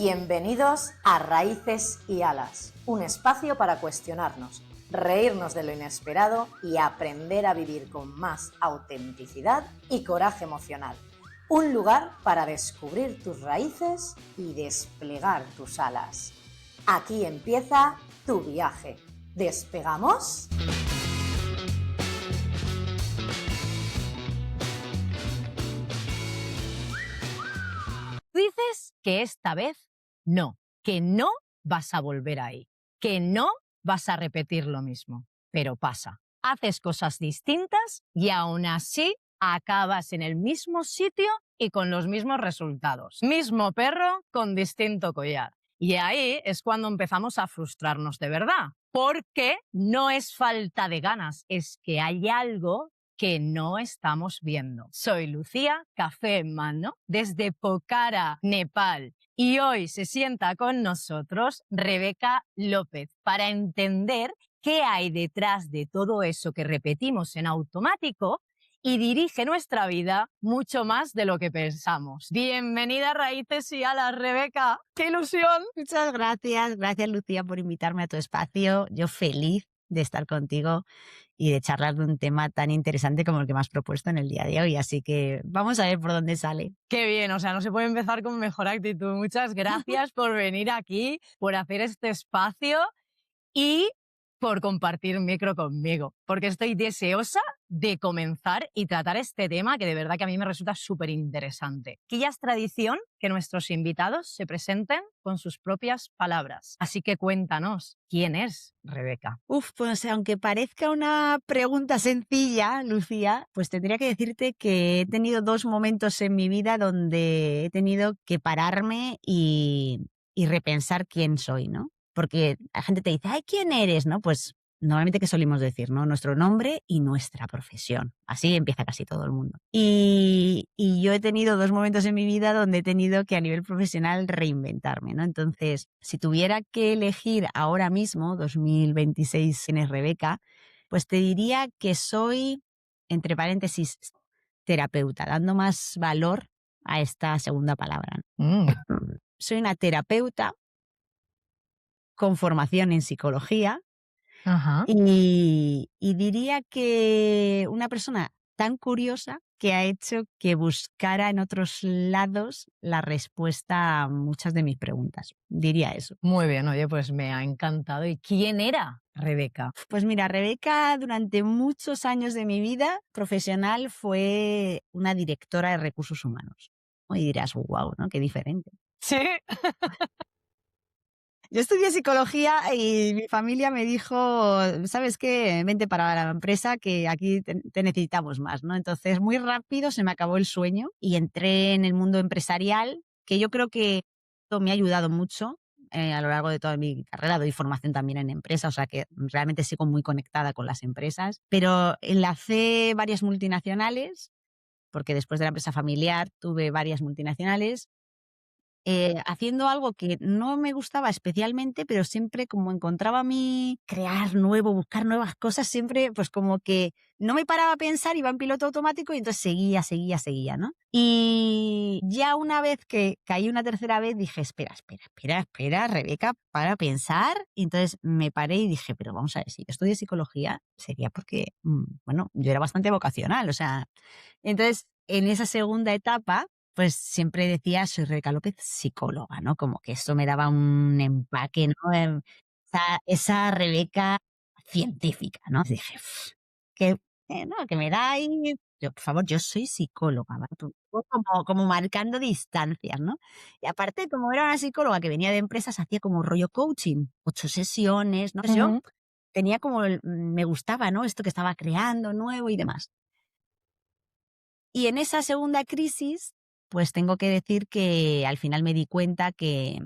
Bienvenidos a Raíces y Alas, un espacio para cuestionarnos, reírnos de lo inesperado y aprender a vivir con más autenticidad y coraje emocional. Un lugar para descubrir tus raíces y desplegar tus alas. Aquí empieza tu viaje. ¿Despegamos? Dices que esta vez no, que no vas a volver ahí, que no vas a repetir lo mismo, pero pasa. Haces cosas distintas y aún así acabas en el mismo sitio y con los mismos resultados. Mismo perro con distinto collar. Y ahí es cuando empezamos a frustrarnos de verdad, porque no es falta de ganas, es que hay algo que no estamos viendo. Soy Lucía, café en mano, desde Pokhara, Nepal. Y hoy se sienta con nosotros Rebeca López para entender qué hay detrás de todo eso que repetimos en automático y dirige nuestra vida mucho más de lo que pensamos. Bienvenida a Raíces y Alas, Rebeca. ¡Qué ilusión! Muchas gracias. Gracias, Lucía, por invitarme a tu espacio. Yo feliz de estar contigo y de charlar de un tema tan interesante como el que me has propuesto en el día de hoy. Así que vamos a ver por dónde sale. Qué bien, o sea, no se puede empezar con mejor actitud. Muchas gracias por venir aquí, por hacer este espacio y por compartir micro conmigo, porque estoy deseosa de comenzar y tratar este tema que de verdad que a mí me resulta súper interesante. Que ya es tradición que nuestros invitados se presenten con sus propias palabras. Así que cuéntanos, ¿quién es Rebeca? Pues aunque parezca una pregunta sencilla, Lucía, pues tendría que decirte que he tenido dos momentos en mi vida donde he tenido que pararme y repensar quién soy, ¿no? Porque la gente te dice, ay, ¿quién eres? ¿No? Pues normalmente, ¿qué solimos decir? ¿No? Nuestro nombre y nuestra profesión. Así empieza casi todo el mundo. Y yo he tenido dos momentos en mi vida donde he tenido que a nivel profesional reinventarme, ¿no? Entonces, si tuviera que elegir ahora mismo, 2026, quién es Rebeca, pues te diría que soy, entre paréntesis, terapeuta, dando más valor a esta segunda palabra, ¿no? Soy una terapeuta con formación en psicología. Ajá. Y diría que una persona tan curiosa que ha hecho que buscara en otros lados la respuesta a muchas de mis preguntas. Diría eso. Muy bien, oye, pues me ha encantado. ¿Y quién era Rebeca? Pues mira, Rebeca durante muchos años de mi vida profesional fue una directora de recursos humanos. Y dirás, wow, ¿no? Qué diferente. Sí. Yo estudié psicología y mi familia me dijo, ¿sabes qué? Vente para la empresa que aquí te necesitamos más, ¿no? Entonces, muy rápido se me acabó el sueño y entré en el mundo empresarial, que yo creo que esto me ha ayudado mucho a lo largo de toda mi carrera. Doy formación también en empresa, o sea que realmente sigo muy conectada con las empresas. Pero enlacé varias multinacionales, porque después de la empresa familiar tuve varias multinacionales. Haciendo algo que no me gustaba especialmente, pero siempre como encontraba a mí crear nuevo, buscar nuevas cosas, siempre pues como que no me paraba a pensar, iba en piloto automático y entonces seguía, ¿no? Y ya una vez que caí una tercera vez dije, espera, Rebeca, para pensar. Y entonces me paré y dije, pero vamos a ver, si yo estudié psicología, sería porque, bueno, yo era bastante vocacional, o sea, entonces en esa segunda etapa pues siempre decía, soy Rebeca López, psicóloga, ¿no? Como que eso me daba un empaque, ¿no? Esa Rebeca científica, ¿no? Dije, que, no, que me da ahí. Yo, por favor, yo soy psicóloga, ¿vale? Como marcando distancias, ¿no? Y aparte, como era una psicóloga que venía de empresas, hacía como rollo coaching, 8 sesiones, ¿no? Entonces yo tenía como, me gustaba, ¿no? Esto que estaba creando nuevo y demás. Y en esa segunda crisis, pues tengo que decir que al final me di cuenta que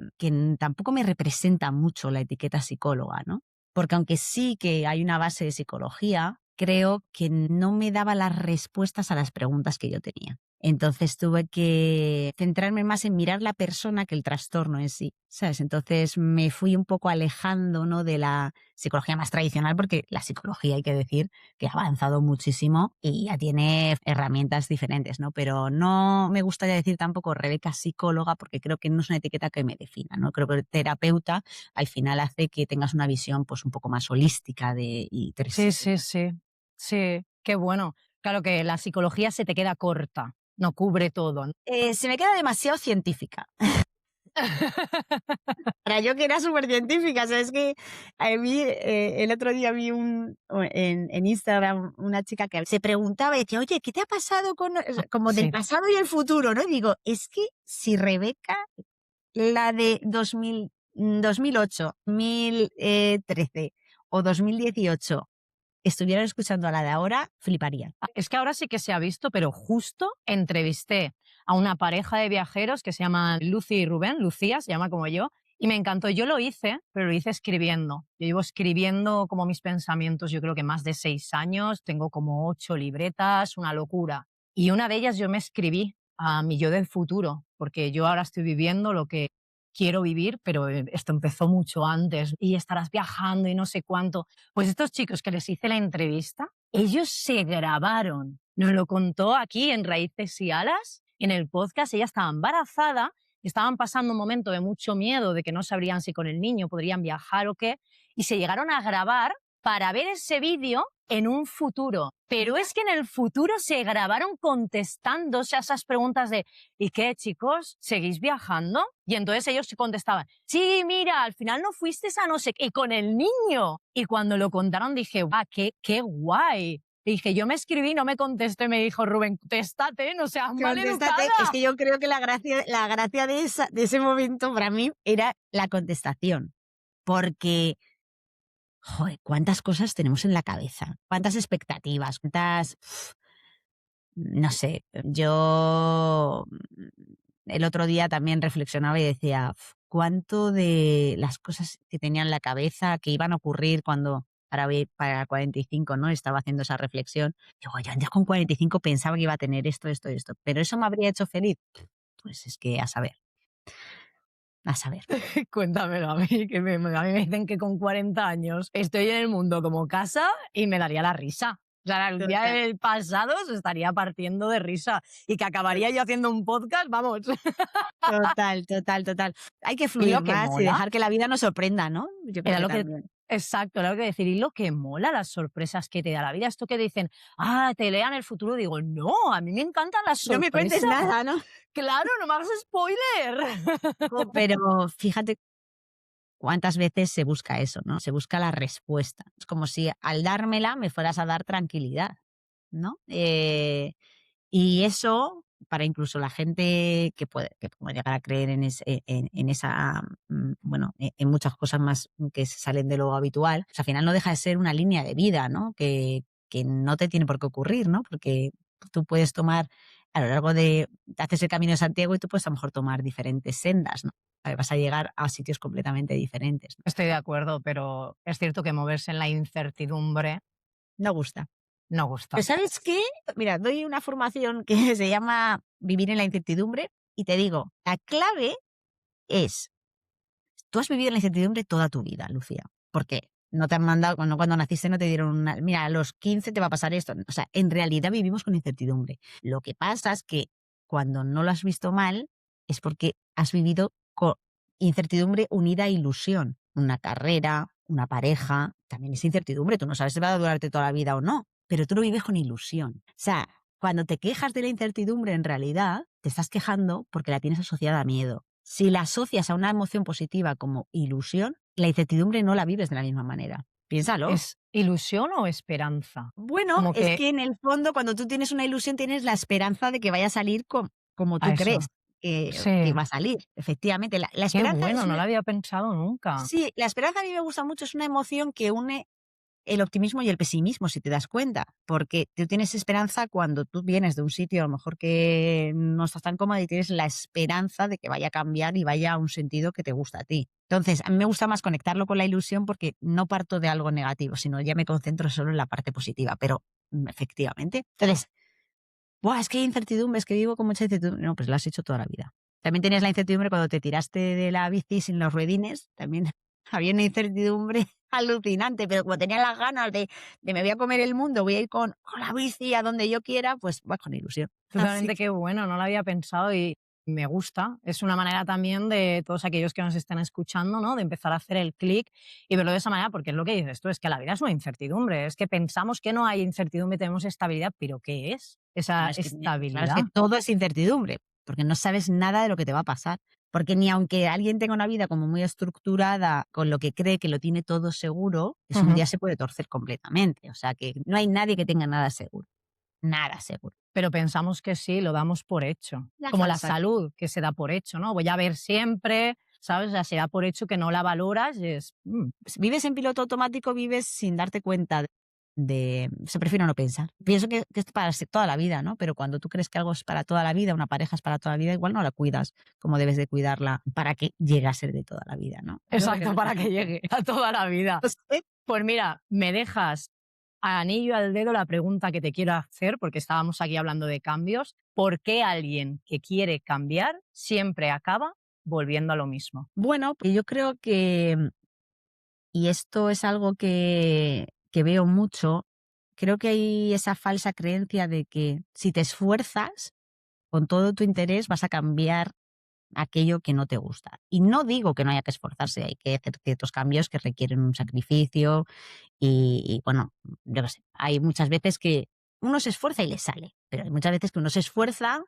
tampoco me representa mucho la etiqueta psicóloga, ¿no? Porque aunque sí que hay una base de psicología, creo que no me daba las respuestas a las preguntas que yo tenía. Entonces tuve que centrarme más en mirar la persona que el trastorno en sí, ¿sabes? Entonces me fui un poco alejando, ¿no?, de la psicología más tradicional, porque la psicología, hay que decir, que ha avanzado muchísimo y ya tiene herramientas diferentes, ¿no? Pero no me gustaría decir tampoco Rebeca psicóloga, porque creo que no es una etiqueta que me defina, ¿no? Creo que terapeuta al final hace que tengas una visión pues un poco más holística y Sí, 360. sí, sí. Sí, qué bueno. Claro que la psicología se te queda corta, no cubre todo, ¿no? Se me queda demasiado científica. Para yo que era súper científica, o sea, es que a mí el otro día vi en Instagram una chica que se preguntaba y decía, oye, ¿qué te ha pasado con, como del Sí. pasado y el futuro? ¿No? Y digo, es que si Rebeca, la de 2008, 2013 o 2018, estuvieran escuchando a la de ahora, fliparían. Es que ahora sí que se ha visto, pero justo entrevisté a una pareja de viajeros que se llaman Lucy y Rubén, Lucía se llama como yo, y me encantó. Yo lo hice, pero lo hice escribiendo. Yo llevo escribiendo como mis pensamientos, yo creo que más de 6 años, tengo como 8 libretas, una locura. Y una de ellas yo me escribí a mi yo del futuro, porque yo ahora estoy viviendo lo que quiero vivir, pero esto empezó mucho antes y estarás viajando y no sé cuánto. Pues estos chicos que les hice la entrevista, ellos se grabaron. Nos lo contó aquí en Raíces y Alas, en el podcast. Ella estaba embarazada, estaban pasando un momento de mucho miedo, de que no sabrían si con el niño podrían viajar o qué, y se llegaron a grabar para ver ese vídeo en un futuro. Pero es que en el futuro se grabaron contestándose a esas preguntas de ¿y qué, chicos? ¿Seguís viajando? Y entonces ellos contestaban, sí, mira, al final no fuiste a no sé qué, y con el niño. Y cuando lo contaron dije, ¡guau, qué guay! Y dije, yo me escribí, no me contesté, me dijo Rubén, contéstate, no seas maleducada. Contéstate, es que yo creo que la gracia de ese momento para mí era la contestación, porque joder, cuántas cosas tenemos en la cabeza, cuántas expectativas, no sé, yo el otro día también reflexionaba y decía, cuánto de las cosas que tenía en la cabeza que iban a ocurrir cuando para 45, ¿no? Estaba haciendo esa reflexión. Digo, yo antes con 45 pensaba que iba a tener esto, esto y esto, pero eso me habría hecho feliz. Pues es que a saber, a saber. Cuéntamelo a mí, que a mí me dicen que con 40 años estoy en el mundo como casa y me daría la risa. O sea, el día Total. del pasado se estaría partiendo de risa y que acabaría yo haciendo un podcast, vamos. Total, total, total. Hay que Y lo fluir que más y mola, dejar que la vida nos sorprenda, ¿no? Yo creo era que lo que, también. exacto, era lo que decir, y lo que mola, las sorpresas que te da la vida. Esto que dicen, te lean el futuro, digo, no, a mí me encantan las No me cuentes sorpresas. nada, ¿no? Claro, no me hagas spoiler. Jo, pero fíjate cuántas veces se busca eso, ¿no? Se busca la respuesta. Es como si al dármela me fueras a dar tranquilidad, ¿no? Y eso, para incluso la gente que puede llegar a creer en esa, bueno, en muchas cosas más que se salen de lo habitual, pues al final no deja de ser una línea de vida, ¿no? Que no te tiene por qué ocurrir, ¿no? Porque tú puedes tomar a lo largo te haces el Camino de Santiago y tú puedes a lo mejor tomar diferentes sendas, ¿no? Vas a llegar a sitios completamente diferentes, ¿no? Estoy de acuerdo, pero es cierto que moverse en la incertidumbre No gusta. no Pero gusta. ¿sabes qué? Mira, doy una formación que se llama Vivir en la incertidumbre y te digo, la clave es, tú has vivido en la incertidumbre toda tu vida, Lucía, porque no te han mandado, cuando naciste no te dieron mira, a los 15 te va a pasar esto. O sea, en realidad vivimos con incertidumbre. Lo que pasa es que cuando no lo has visto mal es porque has vivido con incertidumbre unida a ilusión. Una carrera, una pareja, también es incertidumbre. Tú no sabes si va a durarte toda la vida o no, pero tú lo vives con ilusión. O sea, cuando te quejas de la incertidumbre, en realidad te estás quejando porque la tienes asociada a miedo. Si la asocias a una emoción positiva como ilusión, la incertidumbre no la vives de la misma manera. Piénsalo. ¿Es ilusión o esperanza? Bueno, Como es que que en el fondo cuando tú tienes una ilusión tienes la esperanza de que vaya a salir como a tú eso. crees que Sí. va a salir. Efectivamente, la Qué esperanza es bueno, no una... lo había pensado nunca. Sí, la esperanza a mí me gusta mucho, es una emoción que une el optimismo y el pesimismo, si te das cuenta, porque tú tienes esperanza cuando tú vienes de un sitio a lo mejor que no estás tan cómodo y tienes la esperanza de que vaya a cambiar y vaya a un sentido que te gusta a ti. Entonces, a mí me gusta más conectarlo con la ilusión porque no parto de algo negativo, sino ya me concentro solo en la parte positiva, pero efectivamente. Entonces, Buah, es que hay incertidumbre, es que vivo con mucha incertidumbre. No, pues la has hecho toda la vida. También tenías la incertidumbre cuando te tiraste de la bici sin los ruedines, también había una incertidumbre alucinante, pero como tenía las ganas de me voy a comer el mundo, voy a ir con la bici a donde yo quiera, pues vas con ilusión. Así Totalmente, que qué bueno, no lo había pensado y me gusta. Es una manera también de todos aquellos que nos estén escuchando, ¿no? De empezar a hacer el clic y verlo de esa manera, porque es lo que dices tú, es que la vida es una incertidumbre, es que pensamos que no hay incertidumbre, tenemos estabilidad, pero ¿qué es esa bueno, claro, es estabilidad? que todo es incertidumbre, porque no sabes nada de lo que te va a pasar. Porque ni aunque alguien tenga una vida como muy estructurada, con lo que cree que lo tiene todo seguro, eso un Ujú. día se puede torcer completamente. O sea que no hay nadie que tenga nada seguro. Nada seguro. Pero pensamos que sí, lo damos por hecho, La como la falsa. salud, que se da por hecho, ¿no? Voy a ver siempre, ¿sabes? O sea, se da por hecho que no la valoras y es, Vives en piloto automático, vives sin darte cuenta se prefiere no pensar. Pienso que es para toda la vida, ¿no? Pero cuando tú crees que algo es para toda la vida, una pareja es para toda la vida, igual no la cuidas como debes de cuidarla para que llegue a ser de toda la vida, ¿no? Eso es lo que exacto, me para pasa. que llegue a toda la vida. No sé. Pues mira, me dejas a anillo al dedo la pregunta que te quiero hacer, porque estábamos aquí hablando de cambios. ¿Por qué alguien que quiere cambiar siempre acaba volviendo a lo mismo? Bueno, pues yo creo que, y esto es algo que veo mucho, creo que hay esa falsa creencia de que si te esfuerzas con todo tu interés vas a cambiar aquello que no te gusta. Y no digo que no haya que esforzarse, hay que hacer ciertos cambios que requieren un sacrificio y bueno, yo qué sé, hay muchas veces que uno se esfuerza y le sale, pero hay muchas veces que uno se esfuerza.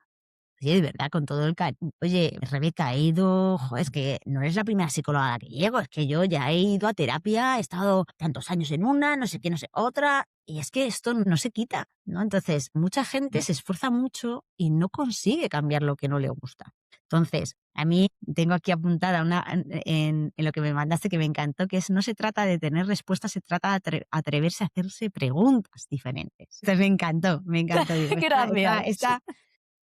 Oye, de verdad, con todo el cariño. Oye, Rebeca, he ido, jo, es que no eres la primera psicóloga a la que llego, es que yo ya he ido a terapia, he estado tantos años en una, no sé qué, no sé otra, y es que esto no se quita, ¿no? Entonces, mucha gente se esfuerza mucho y no consigue cambiar lo que no le gusta. Entonces, a mí tengo aquí apuntada en lo que me mandaste que me encantó, que es no se trata de tener respuestas, se trata de atreverse a hacerse preguntas diferentes. Entonces me encantó, me encantó. Digo, Gracias.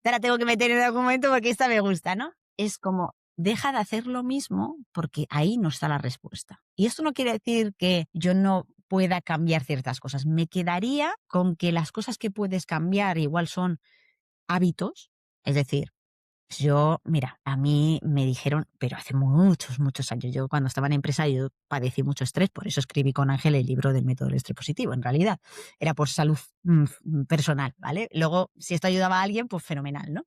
ahora tengo que meter en el documento porque esta me gusta, ¿no? Es como, deja de hacer lo mismo porque ahí no está la respuesta. Y esto no quiere decir que yo no pueda cambiar ciertas cosas. Me quedaría con que las cosas que puedes cambiar igual son hábitos, es decir, yo, mira, a mí me dijeron, pero hace muchos, muchos años, yo cuando estaba en empresa yo padecí mucho estrés, por eso escribí con Ángel el libro del método del estrés positivo, en realidad era por salud personal, ¿vale? Luego, si esto ayudaba a alguien, pues fenomenal, ¿no?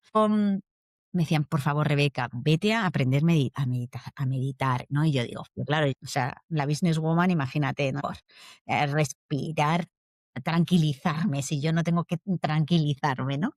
Me decían, por favor, Rebeca, vete a aprender a meditar, ¿no? Y yo digo, pero claro, o sea, la businesswoman, imagínate, ¿no? Respirar, tranquilizarme, si yo no tengo que tranquilizarme, ¿no?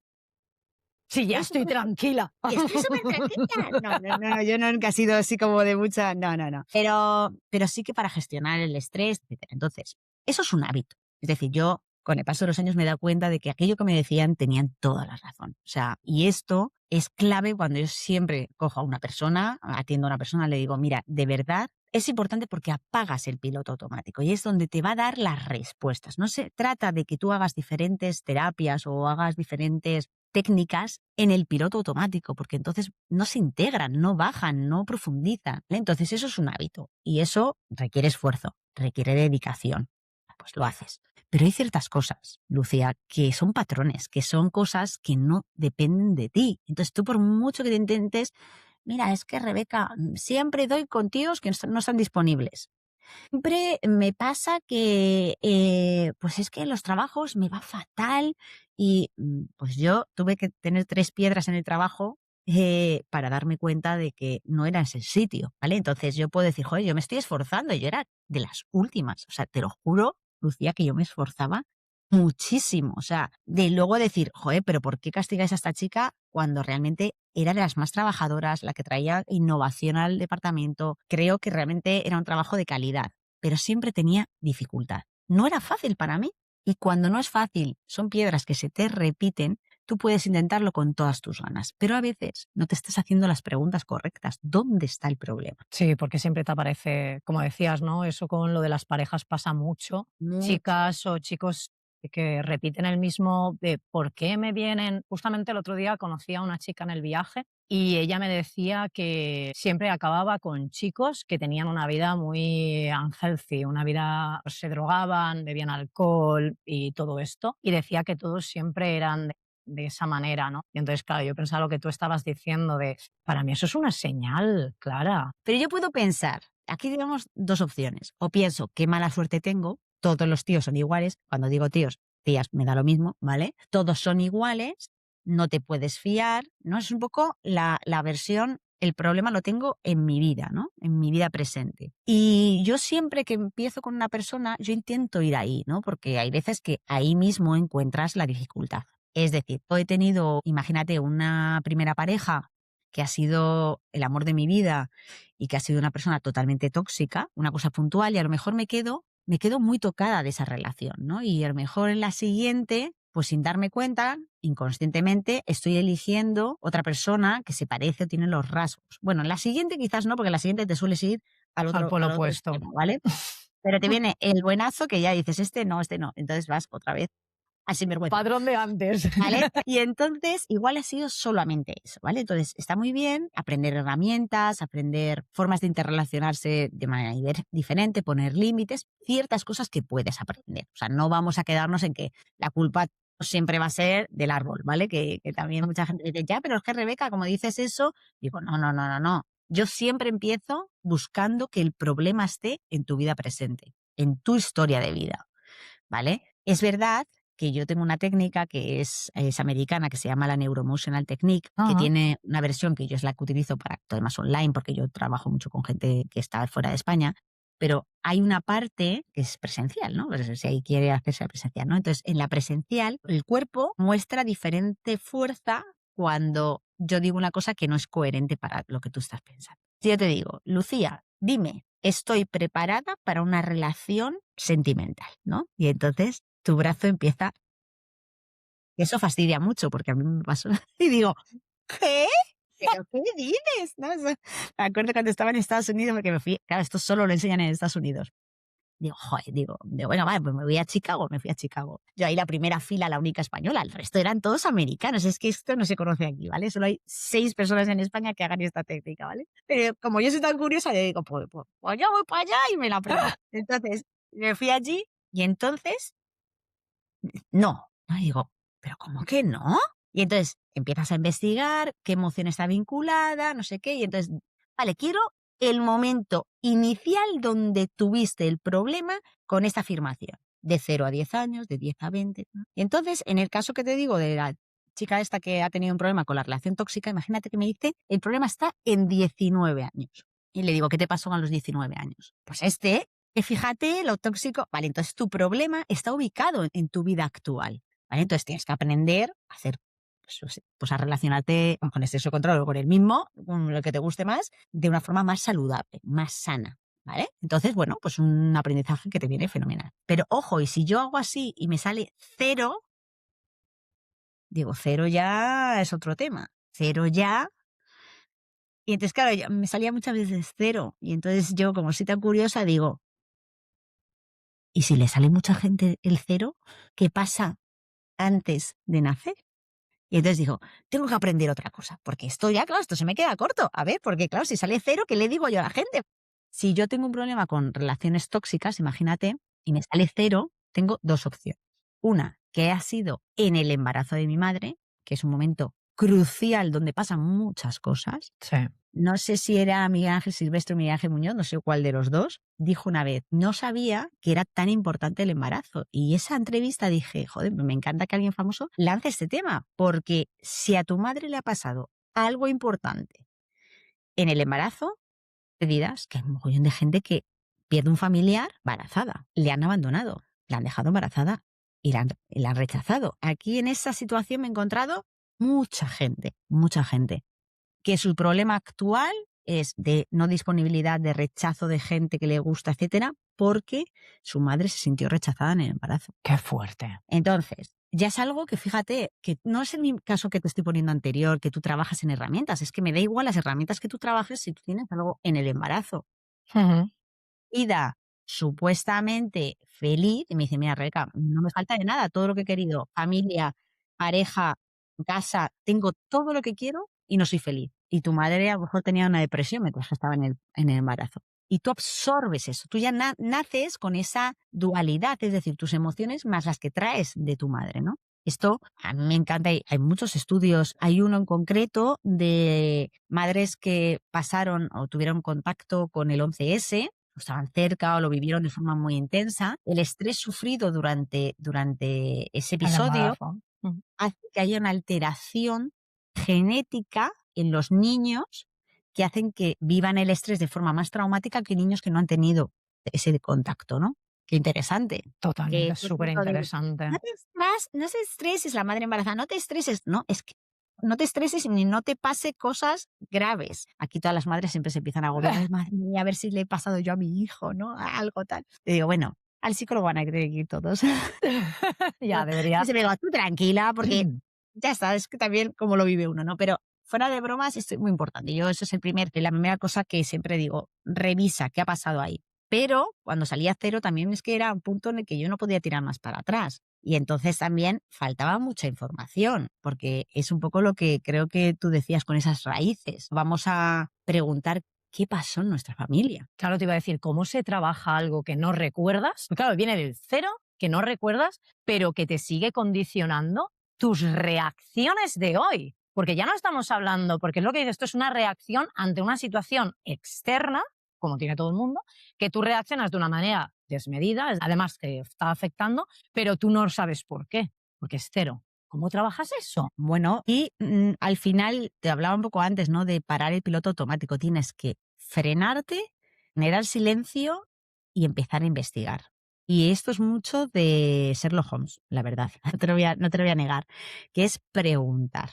Sí, ya estoy tranquila. Estoy súper tranquila. No, yo nunca he sido así como de mucha, no. Pero sí que para gestionar el estrés, etcétera. Entonces, eso es un hábito. Es decir, yo con el paso de los años me he dado cuenta de que aquello que me decían tenían toda la razón. O sea, y esto es clave cuando yo siempre cojo a una persona, atiendo a una persona, le digo, mira, de verdad es importante porque apagas el piloto automático y es donde te va a dar las respuestas. No se trata de que tú hagas diferentes terapias o hagas diferentes técnicas en el piloto automático, porque entonces no se integran, no bajan, no profundizan, ¿vale? Entonces eso es un hábito y eso requiere esfuerzo, requiere dedicación. Pues lo haces. Pero hay ciertas cosas, Lucía, que son patrones, que son cosas que no dependen de ti. Entonces tú por mucho que te intentes, mira, es que Rebeca, siempre doy con tíos que no están disponibles. Siempre me pasa que, pues es que en los trabajos me va fatal y pues yo tuve que tener 3 piedras en el trabajo para darme cuenta de que no era ese el sitio, ¿vale? Entonces yo puedo decir, joder, yo me estoy esforzando, y yo era de las últimas, o sea, te lo juro, Lucía, que yo me esforzaba muchísimo, o sea, de luego decir, joder, pero ¿por qué castigáis a esta chica cuando realmente era de las más trabajadoras, la que traía innovación al departamento? Creo que realmente era un trabajo de calidad, pero siempre tenía dificultad. No era fácil para mí. Y cuando no es fácil, son piedras que se te repiten, tú puedes intentarlo con todas tus ganas, pero a veces no te estás haciendo las preguntas correctas. ¿Dónde está el problema? Sí, porque siempre te aparece, como decías, ¿no? Eso con lo de las parejas pasa mucho. Mucho. Chicas o chicos que repiten el mismo de por qué me vienen. Justamente el otro día conocí a una chica en el viaje y ella me decía que siempre acababa con chicos que tenían una vida muy unhealthy, una vida, pues, se drogaban, bebían alcohol y todo esto. Y decía que todos siempre eran de esa manera, ¿no? Y entonces, claro, yo pensaba lo que tú estabas diciendo de, para mí eso es una señal, Clara. Pero yo puedo pensar, aquí tenemos dos opciones. O pienso, qué mala suerte tengo, todos los tíos son iguales. Cuando digo tíos, tías, me da lo mismo, ¿vale? Todos son iguales, no te puedes fiar, ¿no? Es un poco la versión, el problema lo tengo en mi vida, ¿no? En mi vida presente. Y yo siempre que empiezo con una persona, yo intento ir ahí, ¿no? Porque hay veces que ahí mismo encuentras la dificultad. Es decir, yo he tenido, imagínate, una primera pareja que ha sido el amor de mi vida y que ha sido una persona totalmente tóxica, una cosa puntual, y a lo mejor me quedo muy tocada de esa relación, ¿no? Y a lo mejor en la siguiente, pues sin darme cuenta, inconscientemente, estoy eligiendo otra persona que se parece o tiene los rasgos. Bueno, en la siguiente quizás no, porque en la siguiente te sueles ir Al polo al otro opuesto. extremo, ¿vale? Pero te viene el buenazo que ya dices, este no. Entonces vas otra vez al sinvergüenza. Padrón de antes. ¿Vale? Y entonces, igual ha sido solamente eso, ¿vale? Entonces, está muy bien aprender herramientas, aprender formas de interrelacionarse de manera diferente, poner límites, ciertas cosas que puedes aprender. O sea, no vamos a quedarnos en que la culpa siempre va a ser del árbol, ¿vale? Que también mucha gente dice, ya, pero es que Rebeca, como dices eso, digo, no. Yo siempre empiezo buscando que el problema esté en tu vida presente, en tu historia de vida, ¿vale? Es verdad que yo tengo una técnica que es americana, que se llama la Neuroemotional Technique, que tiene una versión que yo es la que utilizo para temas online, porque yo trabajo mucho con gente que está fuera de España, pero hay una parte que es presencial, ¿no? Pues si ahí quiere hacerse presencial, ¿no? Entonces, en la presencial, el cuerpo muestra diferente fuerza cuando yo digo una cosa que no es coherente para lo que tú estás pensando. Si yo te digo, Lucía, dime, estoy preparada para una relación sentimental, ¿no? Y entonces tu brazo empieza. Y eso fastidia mucho porque a mí me pasó. Y digo, ¿qué? ¿Pero qué dices? ¿No? Me acuerdo cuando estaba en Estados Unidos, porque me fui, claro, esto solo lo enseñan en Estados Unidos. Digo, joder, bueno, vale, pues me fui a Chicago. Yo ahí la primera fila, la única española, el resto eran todos americanos. Es que esto no se conoce aquí, ¿vale? Solo hay 6 personas en España que hagan esta técnica, ¿vale? Pero como yo soy tan curiosa, yo digo, pues yo voy para allá y me la aprendo. Entonces, me fui allí y entonces, no. Y digo, ¿pero cómo que no? Y entonces empiezas a investigar qué emoción está vinculada, no sé qué, y entonces, vale, quiero el momento inicial donde tuviste el problema con esta afirmación, de 0 a 10 años, de 10 a 20. ¿No? Y entonces, en el caso que te digo de la chica esta que ha tenido un problema con la relación tóxica, imagínate que me dice, el problema está en 19 años. Y le digo, ¿qué te pasó a los 19 años? Pues que fíjate lo tóxico. Vale, entonces tu problema está ubicado en tu vida actual. ¿Vale? Entonces tienes que aprender a hacer, pues a relacionarte con el sexo control o con el mismo, con lo que te guste más, de una forma más saludable, más sana. ¿Vale? Entonces, bueno, pues un aprendizaje que te viene fenomenal. Pero ojo, y si yo hago así y me sale 0, digo, 0 ya es otro tema. 0 ya. Y entonces, claro, me salía muchas veces 0. Y entonces yo, como soy tan curiosa, digo, ¿y si le sale mucha gente el 0, qué pasa antes de nacer? Y entonces digo, tengo que aprender otra cosa, porque esto ya, claro, esto se me queda corto. A ver, porque claro, si sale 0, ¿qué le digo yo a la gente? Si yo tengo un problema con relaciones tóxicas, imagínate, y me sale 0, tengo 2 opciones. Una, que ha sido en el embarazo de mi madre, que es un momento crucial donde pasan muchas cosas. Sí. No sé si era Miguel Ángel Silvestre o Miguel Ángel Muñoz, no sé cuál de los dos, dijo una vez, no sabía que era tan importante el embarazo. Y esa entrevista dije, joder, me encanta que alguien famoso lance este tema, porque si a tu madre le ha pasado algo importante en el embarazo, te dirás que hay un montón de gente que pierde un familiar embarazada, le han abandonado, la han dejado embarazada y la han rechazado. Aquí en esa situación me he encontrado mucha gente, que su problema actual es de no disponibilidad, de rechazo de gente que le gusta, etcétera, porque su madre se sintió rechazada en el embarazo. Qué fuerte. Entonces, ya es algo que, fíjate, que no es en mi caso que te estoy poniendo anterior, que tú trabajas en herramientas, es que me da igual las herramientas que tú trabajes si tú tienes algo en el embarazo. Vida supuestamente feliz, y me dice, mira, Rebeca, no me falta de nada, todo lo que he querido, familia, pareja, casa, tengo todo lo que quiero y no soy feliz. Y tu madre a lo mejor tenía una depresión mientras estaba en el embarazo. Y tú absorbes eso, tú ya naces con esa dualidad, es decir, tus emociones más las que traes de tu madre, ¿no? Esto a mí me encanta, hay muchos estudios. Hay uno en concreto de madres que pasaron o tuvieron contacto con el 11S, o estaban cerca o lo vivieron de forma muy intensa. El estrés sufrido durante ese El episodio embarazo. Mm. hace que haya una alteración genética en los niños que hacen que vivan el estrés de forma más traumática que niños que no han tenido ese contacto, ¿no? Qué interesante. Que Totalmente, esto es súper lo de, interesante. no te estreses, la madre embarazada, no te estreses. No, es que no te estreses ni no te pase cosas graves. Aquí todas las madres siempre se empiezan a agobiar. Ay, madre mía, a ver si le he pasado yo a mi hijo, ¿no? Algo tal. Te digo, bueno, al psicólogo van a tener que ir todos. Ya debería. Entonces me digo, tú tranquila, porque ya está, es que también como lo vive uno, ¿no? Pero fuera de bromas, esto es muy importante. Yo, eso es la primera cosa que siempre digo, revisa qué ha pasado ahí. Pero cuando salía cero también es que era un punto en el que yo no podía tirar más para atrás. Y entonces también faltaba mucha información, porque es un poco lo que creo que tú decías con esas raíces. Vamos a preguntar qué pasó en nuestra familia. Claro, te iba a decir, ¿cómo se trabaja algo que no recuerdas? Pues claro, viene del cero, que no recuerdas, pero que te sigue condicionando tus reacciones de hoy. Porque ya no estamos hablando, porque es lo que dices, esto es una reacción ante una situación externa, como tiene todo el mundo, que tú reaccionas de una manera desmedida, además te está afectando, pero tú no sabes por qué, porque es cero. ¿Cómo trabajas eso? Bueno, y al final te hablaba un poco antes, ¿no? De parar el piloto automático. Tienes que frenarte, generar silencio y empezar a investigar. Y esto es mucho de Sherlock Holmes, la verdad. No te lo voy a negar, que es preguntar.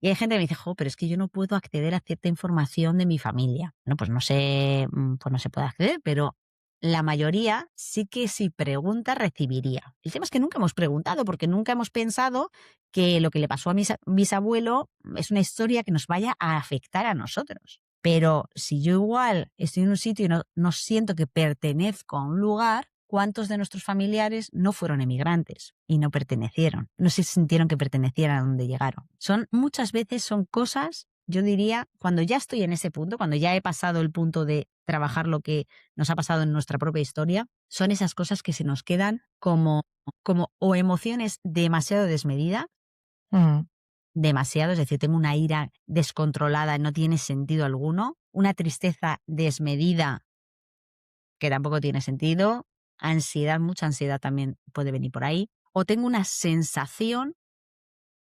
Y hay gente que me dice, jo, pero es que yo no puedo acceder a cierta información de mi familia. No, pues no sé, pues no se puede acceder, pero la mayoría sí que si pregunta recibiría. El tema es que nunca hemos preguntado porque nunca hemos pensado que lo que le pasó a mi bisabuelo es una historia que nos vaya a afectar a nosotros. Pero si yo igual estoy en un sitio y no siento que pertenezco a un lugar, ¿cuántos de nuestros familiares no fueron emigrantes y no pertenecieron? No se sintieron que pertenecieran a donde llegaron. Muchas veces son cosas, yo diría, cuando ya estoy en ese punto, cuando ya he pasado el punto de trabajar lo que nos ha pasado en nuestra propia historia, son esas cosas que se nos quedan como o emociones demasiado desmedidas, demasiado, es decir, tengo una ira descontrolada, no tiene sentido alguno, una tristeza desmedida que tampoco tiene sentido, ansiedad, mucha ansiedad también puede venir por ahí, o tengo una sensación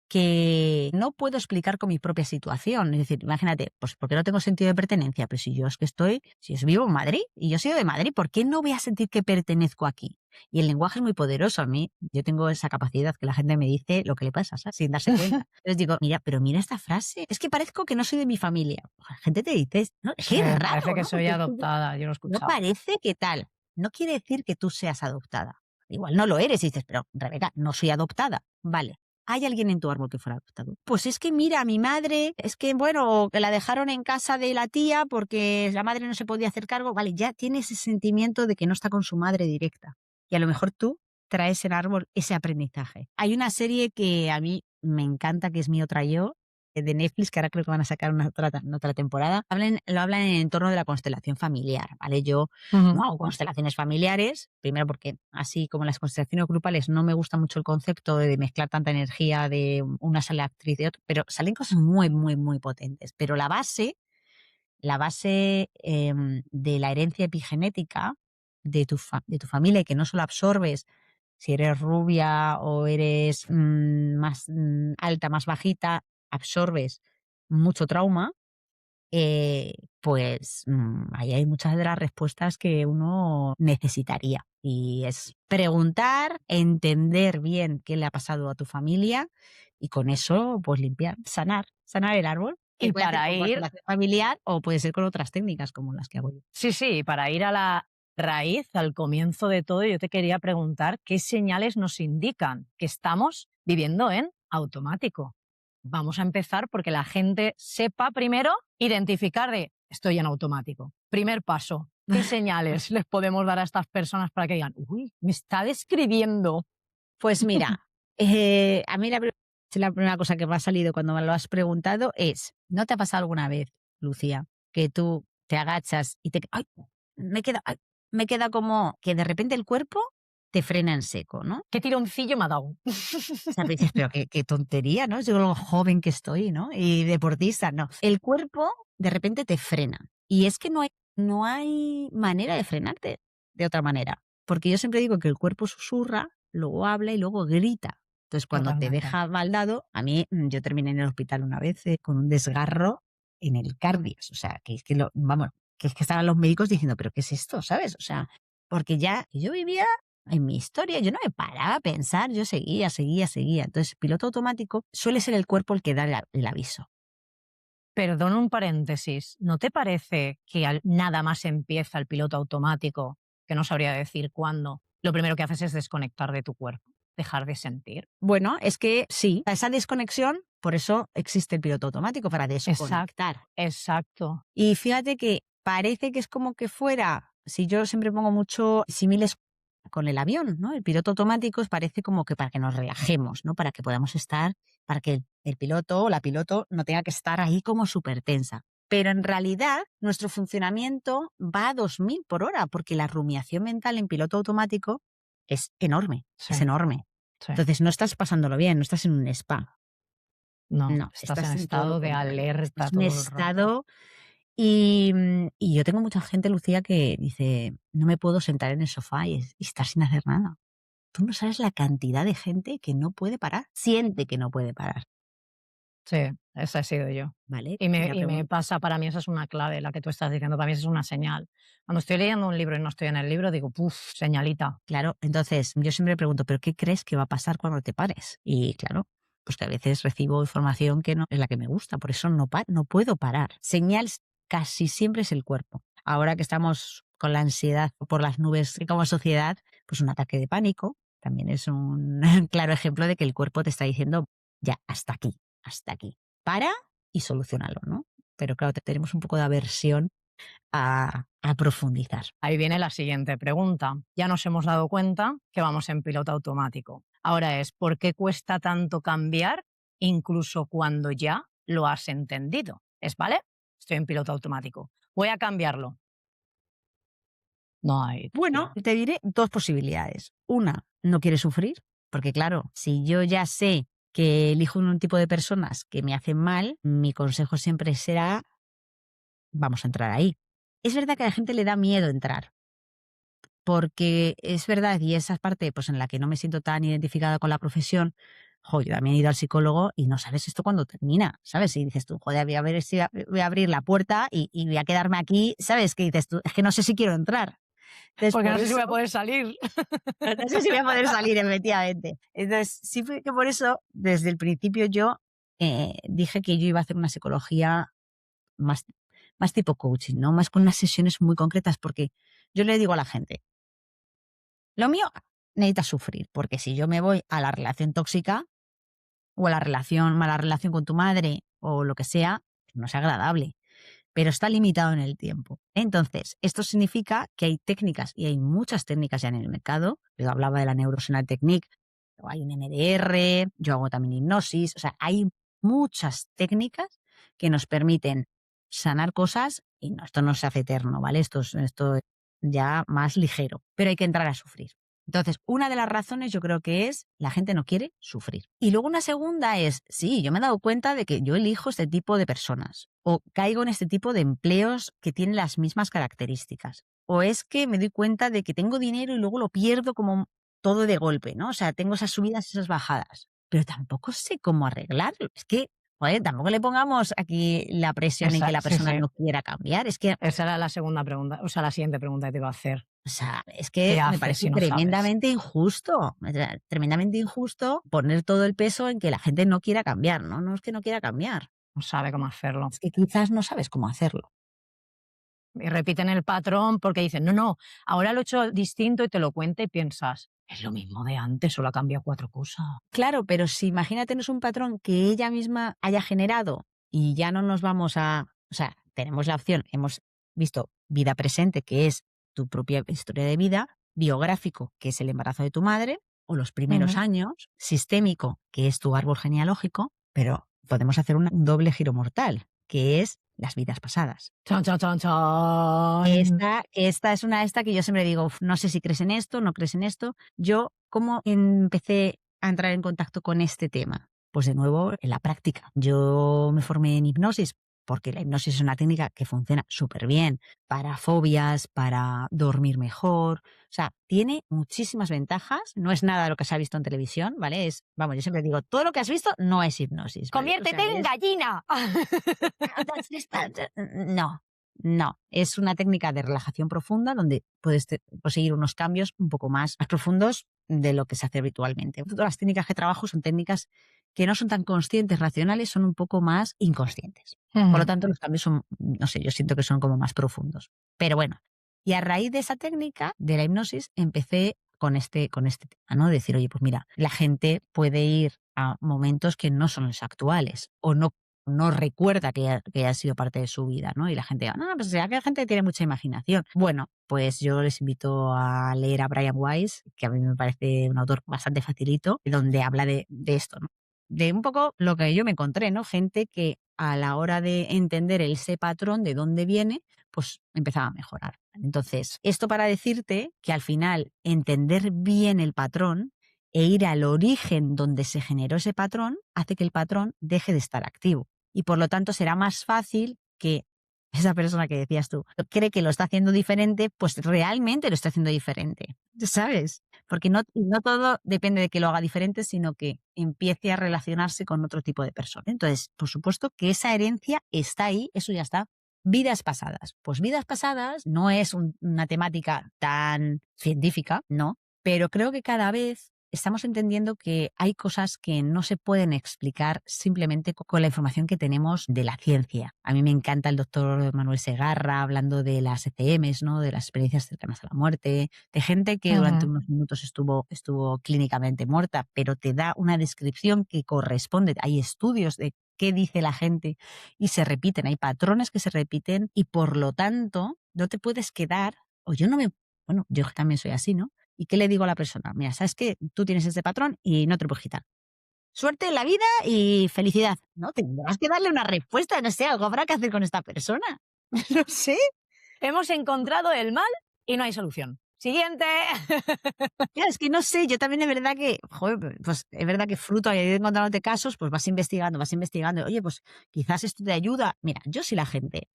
que no puedo explicar con mi propia situación. Es decir, imagínate, pues porque no tengo sentido de pertenencia, pero si yo es que si yo vivo en Madrid y yo soy de Madrid, ¿por qué no voy a sentir que pertenezco aquí? Y el lenguaje es muy poderoso. A mí, yo tengo esa capacidad que la gente me dice lo que le pasa, ¿sabes? Sin darse cuenta. Entonces digo, mira esta frase, es que parezco que no soy de mi familia. La gente te dice, no, Sí, qué raro, parece que ¿no? soy Porque adoptada, yo lo he no escuchado. parece que tal. No quiere decir que tú seas adoptada. Igual no lo eres y dices, pero Rebeca, no soy adoptada. Vale. ¿Hay alguien en tu árbol que fuera adoptado? Pues es que mira, a mi madre, es que bueno, que la dejaron en casa de la tía porque la madre no se podía hacer cargo. Vale, ya tiene ese sentimiento de que no está con su madre directa. Y a lo mejor tú traes en árbol ese aprendizaje. Hay una serie que a mí me encanta, que es Mi Otra Yo, de Netflix, que ahora creo que van a sacar una otra temporada. Lo hablan en el entorno de la constelación familiar, ¿vale? Yo no hago constelaciones familiares, primero porque así como las constelaciones grupales no me gusta mucho el concepto de mezclar tanta energía de una sale actriz de otra, pero salen cosas muy, muy, muy potentes. Pero la base de la herencia epigenética de tu familia, y que no solo absorbes si eres rubia o eres más alta, más bajita, absorbes mucho trauma, pues ahí hay muchas de las respuestas que uno necesitaría. Y es preguntar, entender bien qué le ha pasado a tu familia y con eso, pues limpiar, sanar el árbol. Que Y puede hacer para con ir, constelación familiar o puede ser con otras técnicas como las que hago yo. sí, para ir a la raíz, al comienzo de todo, yo te quería preguntar qué señales nos indican que estamos viviendo en automático. Vamos a empezar porque la gente sepa primero identificar de estoy en automático. Primer paso, ¿qué señales les podemos dar a estas personas para que digan, uy, me está describiendo? Pues mira, a mí la primera cosa que me ha salido cuando me lo has preguntado es, ¿no te ha pasado alguna vez, Lucía, que tú te agachas y ¡ay! Ay, me queda como que de repente el cuerpo te frena en seco, ¿no? ¿Qué tironcillo me ha dado? O sea, dices, pero qué tontería, ¿no? Yo lo joven que estoy, ¿no? Y deportista, no. El cuerpo de repente te frena. Y es que no hay manera de frenarte de otra manera. Porque yo siempre digo que el cuerpo susurra, luego habla y luego grita. Entonces, cuando te Totalmente. deja mal dado, a mí, yo terminé en el hospital una vez con un desgarro en el cardias. O sea, que es que vamos, que es que estaban los médicos diciendo, pero ¿qué es esto? ¿Sabes? O sea, porque ya yo vivía en mi historia, yo no me paraba a pensar, yo seguía. Entonces, piloto automático suele ser el cuerpo el que da el aviso. Perdón un paréntesis. ¿No te parece que nada más empieza el piloto automático, que no sabría decir cuándo, lo primero que haces es desconectar de tu cuerpo, dejar de sentir? Bueno, es que sí, esa desconexión, por eso existe el piloto automático, para desconectar. Exacto. Y fíjate que parece que es como que fuera, si yo siempre pongo mucho símiles con el avión, ¿no? El piloto automático parece como que para que nos relajemos, ¿no? Para que podamos estar, para que el piloto o la piloto no tenga que estar ahí como súper tensa. Pero en realidad nuestro funcionamiento va a 2000 por hora, porque la rumiación mental en piloto automático es enorme, Sí, es enorme. sí. Entonces no estás pasándolo bien, no estás en un spa. No, No, estás en en todo lo estado de contrario. alerta Estás en todo el rato. estado y yo tengo mucha gente, Lucía, que dice, no me puedo sentar en el sofá y estar sin hacer nada. Tú no sabes la cantidad de gente que no puede parar, siente que no puede parar, Sí, esa he sido yo. ¿vale? Y Y la me pregunta, pasa, para mí esa es una clave, la que tú estás diciendo, para mí esa es una señal. Cuando estoy leyendo un libro y no estoy en el libro, digo, puf, señalita. claro, entonces yo siempre pregunto, ¿pero qué crees que va a pasar cuando te pares? Y claro, pues que a veces recibo información que no es la que me gusta, por eso no puedo parar. Señal casi siempre es el cuerpo. Ahora que estamos con la ansiedad por las nubes como sociedad, pues un ataque de pánico también es un claro ejemplo de que el cuerpo te está diciendo, ya, hasta aquí. Para y solucionalo, ¿no? Pero claro, tenemos un poco de aversión a profundizar. Ahí viene la siguiente pregunta. Ya nos hemos dado cuenta que vamos en piloto automático. Ahora es, ¿por qué cuesta tanto cambiar incluso cuando ya lo has entendido? ¿Es vale? Estoy en piloto automático. Voy a cambiarlo. No hay. Bueno, te diré dos posibilidades. Una, no quieres sufrir, porque claro, si yo ya sé que elijo un tipo de personas que me hacen mal, mi consejo siempre será, vamos a entrar ahí. Es verdad que a la gente le da miedo entrar, porque es verdad, y esa parte pues, en la que no me siento tan identificada con la profesión, yo también he ido al psicólogo y no sabes esto cuándo termina, ¿sabes? Y dices tú, joder, voy a ver si voy a abrir la puerta y voy a quedarme aquí, ¿sabes? Que dices tú, es que no sé si quiero entrar. Entonces, Porque no por sé si voy a eso, poder salir. no sé si voy a poder salir, efectivamente. Entonces, sí fue que por eso, desde el principio yo dije que yo iba a hacer una psicología más, más tipo coaching, ¿no? Más con unas sesiones muy concretas, porque yo le digo a la gente, lo mío necesitas sufrir, porque si yo me voy a la relación tóxica o a la mala relación con tu madre o lo que sea, no es agradable, pero está limitado en el tiempo. Entonces, esto significa que hay técnicas, y hay muchas técnicas ya en el mercado. Yo hablaba de la Neurosenal Technique, o hay un MDR, yo hago también hipnosis, o sea, hay muchas técnicas que nos permiten sanar cosas y no, esto no se hace eterno, ¿vale? Esto es ya más ligero, pero hay que entrar a sufrir. Entonces, una de las razones yo creo que es la gente no quiere sufrir. Y luego una segunda es, sí, yo me he dado cuenta de que yo elijo este tipo de personas o caigo en este tipo de empleos que tienen las mismas características. O es que me doy cuenta de que tengo dinero y luego lo pierdo como todo de golpe, ¿no? O sea, tengo esas subidas y esas bajadas, pero tampoco sé cómo arreglarlo. Es que, joder, tampoco le pongamos aquí la presión en que la Sí, persona sí. no quiera cambiar. Es que, Esa era la segunda pregunta, o sea, la siguiente pregunta que te iba a hacer. o sea, es ¿Qué que me haces parece si no sabes? tremendamente injusto poner todo el peso en que la gente no quiera cambiar, ¿no? No es que no quiera cambiar, No sabe cómo hacerlo. es que quizás no sabes cómo hacerlo. Y repiten el patrón porque dicen, no, no, ahora lo he hecho distinto y te lo cuenta y piensas, es lo mismo de antes, solo ha cambiado 4 cosas. Claro, pero si imagínate no es un patrón que ella misma haya generado y ya no nos vamos o sea, tenemos la opción, hemos visto vida presente, que es tu propia historia de vida, biográfico, que es el embarazo de tu madre, o los primeros años, sistémico, que es tu árbol genealógico, pero podemos hacer un doble giro mortal, que es las vidas pasadas. Chan, chan, chan, chan. Esta es esta que yo siempre digo, "Uf, no sé si crees en esto, no crees en esto". Yo, ¿cómo empecé a entrar en contacto con este tema? Pues de nuevo, en la práctica. Yo me formé en hipnosis porque la hipnosis es una técnica que funciona súper bien para fobias, para dormir mejor. O sea, tiene muchísimas ventajas. No es nada de lo que se ha visto en televisión, ¿vale? Vamos, yo siempre digo, todo lo que has visto no es hipnosis, ¿vale? ¡Conviértete en gallina! No, no. Es una técnica de relajación profunda donde puedes conseguir unos cambios un poco más profundos de lo que se hace habitualmente. Todas las técnicas que trabajo son técnicas que no son tan conscientes, racionales, son un poco más inconscientes. Por lo tanto, los cambios son, no sé, yo siento que son como más profundos. Pero bueno, y a raíz de esa técnica, de la hipnosis, empecé con este tema, ¿no? Decir, oye, pues mira, la gente puede ir a momentos que no son los actuales o no recuerda que haya sido parte de su vida, ¿no? Y la gente, no, pues será que la gente tiene mucha imaginación. Bueno, pues yo les invito a leer a Brian Weiss, que a mí me parece un autor bastante facilito, donde habla de esto, ¿no? De un poco lo que yo me encontré, ¿no? Gente que a la hora de entender ese patrón de dónde viene, pues empezaba a mejorar. Entonces, esto para decirte que al final entender bien el patrón e ir al origen donde se generó ese patrón hace que el patrón deje de estar activo. Y por lo tanto será más fácil que esa persona que decías tú cree que lo está haciendo diferente, pues realmente lo está haciendo diferente, ¿sabes? Porque no todo depende de que lo haga diferente, sino que empiece a relacionarse con otro tipo de persona. Entonces, por supuesto que esa herencia está ahí, eso ya está. Vidas pasadas. Pues vidas pasadas no es una temática tan científica, ¿no? Pero creo que cada vez estamos entendiendo que hay cosas que no se pueden explicar simplemente con la información que tenemos de la ciencia. A mí me encanta el doctor Manuel Segarra hablando de las ECMs, ¿no? De las experiencias cercanas a la muerte, de gente que durante unos minutos estuvo clínicamente muerta, pero te da una descripción que corresponde. Hay estudios de qué dice la gente y se repiten, hay patrones que se repiten y por lo tanto no te puedes quedar, bueno, yo también soy así, ¿no? ¿Y qué le digo a la persona? Mira, sabes que tú tienes este patrón y no te lo puedes quitar. Suerte en la vida y felicidad. No, tendrás que darle una respuesta, no sé, algo habrá que hacer con esta persona. No sé. Hemos encontrado el mal y no hay solución. Siguiente. Claro, es que no sé, yo también es verdad que, joder, pues es verdad que fruto de ir encontrándote casos, pues vas investigando. Oye, pues quizás esto te ayuda. Mira, yo si la gente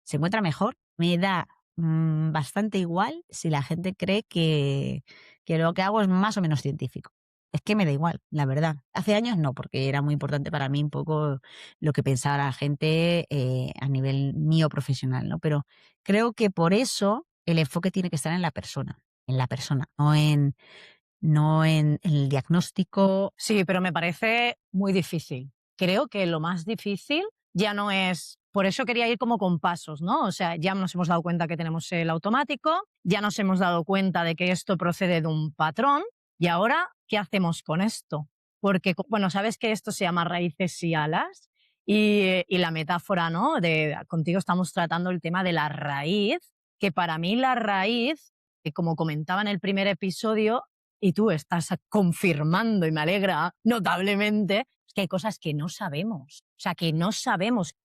se encuentra mejor, me da bastante igual si la gente cree que lo que hago es más o menos científico. Es que me da igual, la verdad. Hace años no, porque era muy importante para mí un poco lo que pensaba la gente a nivel mío profesional, ¿no? Pero creo que por eso el enfoque tiene que estar en la persona, no en el diagnóstico. Sí, pero me parece muy difícil. Creo que lo más difícil ya no es... Por eso quería ir como con pasos, ¿no? O sea, ya nos hemos dado cuenta que tenemos el automático, ya nos hemos dado cuenta de que esto procede de un patrón y ahora, ¿qué hacemos con esto? Porque, bueno, sabes que esto se llama raíces y alas y la metáfora, ¿no? Contigo estamos tratando el tema de la raíz, que para mí la raíz, que como comentaba en el primer episodio, y tú estás confirmando y me alegra notablemente, es que hay cosas que no sabemos, o sea, que no sabemos,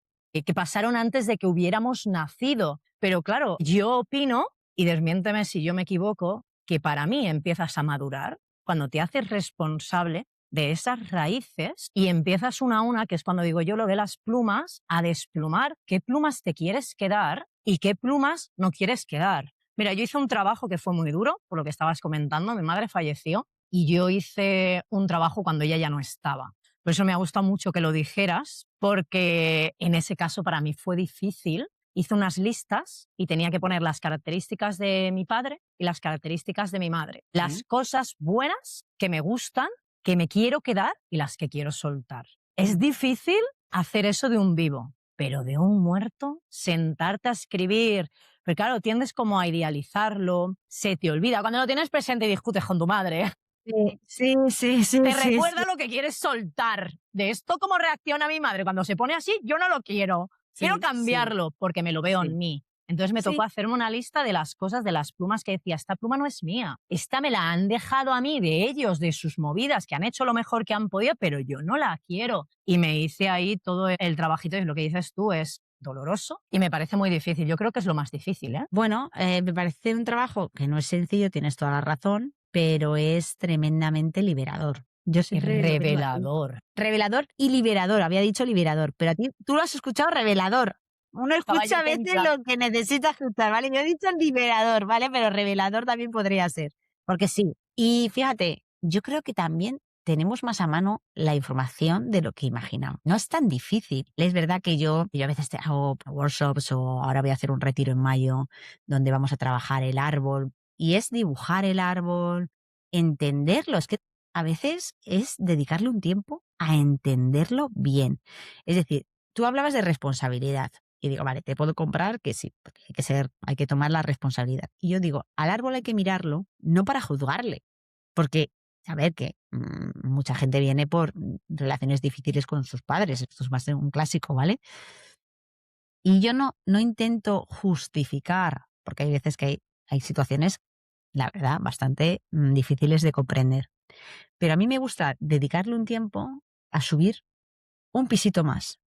que pasaron antes de que hubiéramos nacido. Pero claro, yo opino, y desmiénteme si yo me equivoco, que para mí empiezas a madurar cuando te haces responsable de esas raíces y empiezas una a una, que es cuando digo yo lo de las plumas, a desplumar qué plumas te quieres quedar y qué plumas no quieres quedar. Mira, yo hice un trabajo que fue muy duro, por lo que estabas comentando, mi madre falleció y yo hice un trabajo cuando ella ya no estaba. Por eso me ha gustado mucho que lo dijeras, porque en ese caso para mí fue difícil. Hice unas listas y tenía que poner las características de mi padre y las características de mi madre. Las cosas buenas que me gustan, que me quiero quedar y las que quiero soltar. Es difícil hacer eso de un vivo, pero de un muerto, sentarte a escribir. Pero claro, tiendes como a idealizarlo, se te olvida. Cuando lo tienes presente y discutes con tu madre, Sí. te recuerda lo que quieres soltar. De esto, cómo reacciona mi madre cuando se pone así, yo no lo quiero. Quiero cambiarlo porque me lo veo en mí. Entonces me Sí. tocó hacerme una lista de las cosas, de las plumas que decía, esta pluma no es mía, esta me la han dejado a mí de ellos, de sus movidas, que han hecho lo mejor que han podido, pero yo no la quiero. Y me hice ahí todo el trabajito y lo que dices tú es doloroso y me parece muy difícil. Yo creo que es lo más difícil, ¿eh? Bueno, me parece un trabajo que no es sencillo, tienes toda la razón, pero es tremendamente liberador. Yo Y siempre lo que digo, revelador. revelador y liberador, había dicho liberador, pero a ti tú lo has escuchado revelador. Uno Estaba escucha yo a veces pensando. lo que necesita escuchar, ¿vale? Yo he dicho liberador, ¿vale? Pero revelador también podría ser, porque sí. Y fíjate, yo creo que también tenemos más a mano la información de lo que imaginamos. No es tan difícil. Es verdad que yo a veces hago workshops o ahora voy a hacer un retiro en mayo donde vamos a trabajar el árbol y es dibujar el árbol, entenderlo. Es que a veces es dedicarle un tiempo a entenderlo bien. Es decir, tú hablabas de responsabilidad y digo, vale, te puedo comprar que sí, porque hay que tomar la responsabilidad. Y yo digo, al árbol hay que mirarlo no para juzgarle, porque, a ver, que mucha gente viene por relaciones difíciles con sus padres, esto es más de un clásico, ¿vale? Y yo no intento justificar, porque hay veces que hay situaciones, la verdad, bastante difíciles de comprender. Pero a mí me gusta dedicarle un tiempo a subir un pisito más.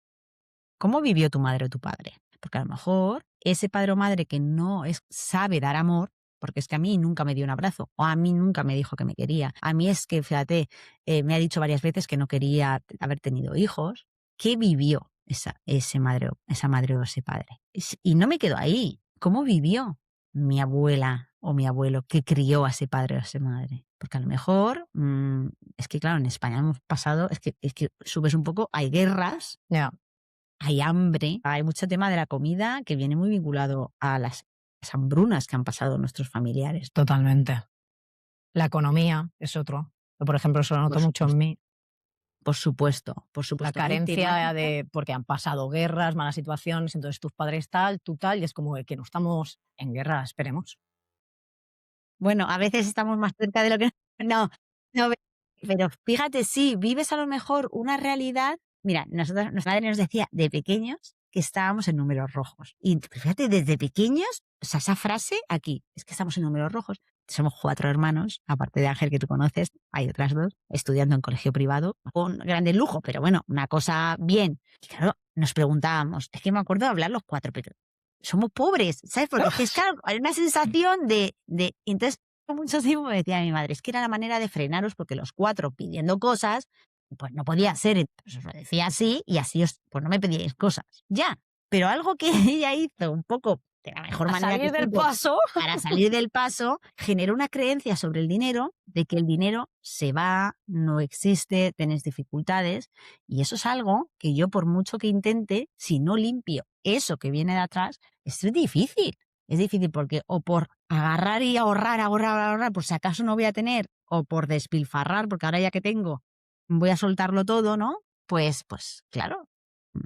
¿Cómo vivió tu madre o tu padre? Porque a lo mejor ese padre o madre que no sabe dar amor, porque es que a mí nunca me dio un abrazo, o a mí nunca me dijo que me quería. A mí es que, fíjate, me ha dicho varias veces que no quería haber tenido hijos. ¿Qué vivió esa madre o ese padre? Y no me quedo ahí. ¿Cómo vivió mi abuela o mi abuelo que crió a ese padre o a esa madre? Porque a lo mejor, es que claro, en España hemos pasado, es que subes un poco, hay guerras, Ya, hay hambre, hay mucho tema de la comida que viene muy vinculado a las hambrunas que han pasado nuestros familiares. totalmente. La economía es otro. Yo, por ejemplo, eso lo Por noto mucho en supuesto, mí. por supuesto, por La supuesto. Hay carencia temáticas. de, porque han pasado guerras, malas situaciones, entonces tus padres tal, tú tal, y es como que no estamos en guerra, esperemos. Bueno, a veces estamos más cerca de lo que no, no, pero fíjate, sí, vives a lo mejor una realidad. Mira, nuestra madre nos decía de pequeños que estábamos en números rojos. Y fíjate, desde pequeños, o sea, esa frase aquí, es que estamos en números rojos. Somos 4 hermanos, aparte de Ángel que tú conoces, hay otras 2, estudiando en colegio privado, con grande lujo, pero bueno, una cosa bien. Y claro, nos preguntábamos, es que me acuerdo de hablar los 4, pero somos pobres, ¿sabes? Porque es que, claro, hay una sensación entonces, mucho tiempo me decía mi madre, es que era la manera de frenaros porque los 4 pidiendo cosas, pues no podía ser, entonces os lo decía así y así pues no me pedíais cosas. Ya, pero algo que ella hizo un poco de la mejor A manera que salir del supo paso. para salir del paso, generó una creencia sobre el dinero de que el dinero se va, no existe, tenés dificultades, y eso es algo que yo por mucho que intente, si no limpio eso que viene de atrás, esto es difícil. Es difícil porque o por agarrar y ahorrar, por si acaso no voy a tener, o por despilfarrar, porque ahora ya que tengo, voy a soltarlo todo, ¿no? Pues claro,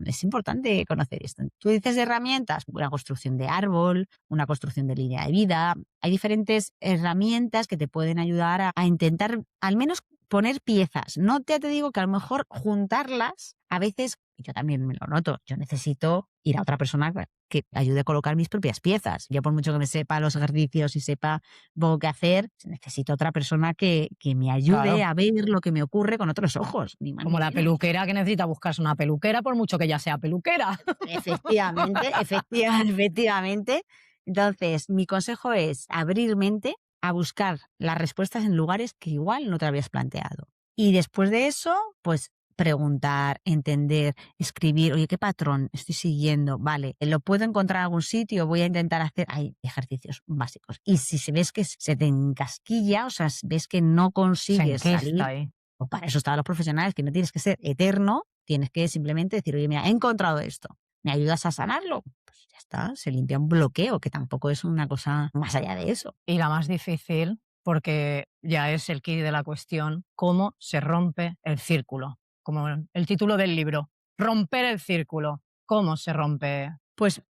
es importante conocer esto. Tú dices de herramientas, una construcción de árbol, una construcción de línea de vida. Hay diferentes herramientas que te pueden ayudar a intentar al menos poner piezas. No te digo que a lo mejor juntarlas, a veces, yo también me lo noto, yo necesito ir a otra persona que ayude a colocar mis propias piezas. Yo por mucho que me sepa los ejercicios y sepa poco qué hacer, necesito otra persona que me ayude Claro, a ver lo que me ocurre con otros ojos, ni más como ni la menos. peluquera que necesita buscarse una peluquera por mucho que ya sea peluquera. Efectivamente, efectivamente. Entonces, mi consejo es abrir mente a buscar las respuestas en lugares que igual no te habías planteado. Y después de eso, pues preguntar, entender, escribir, oye, ¿qué patrón estoy siguiendo? Vale, ¿lo puedo encontrar en algún sitio? Voy a intentar hacer, hay ejercicios básicos. Y si se ves que se te encasquilla, o sea, ves que no Se consigues enquista salir, ahí. o para eso están los profesionales, que no tienes que ser eterno, tienes que simplemente decir, oye, mira, he encontrado esto. ¿Me ayudas a sanarlo? Pues ya está, se limpia un bloqueo, que tampoco es una cosa más allá de eso. Y la más difícil, porque ya es el quid de la cuestión, cómo se rompe el círculo. Como el título del libro, romper el círculo. ¿Cómo se rompe Pues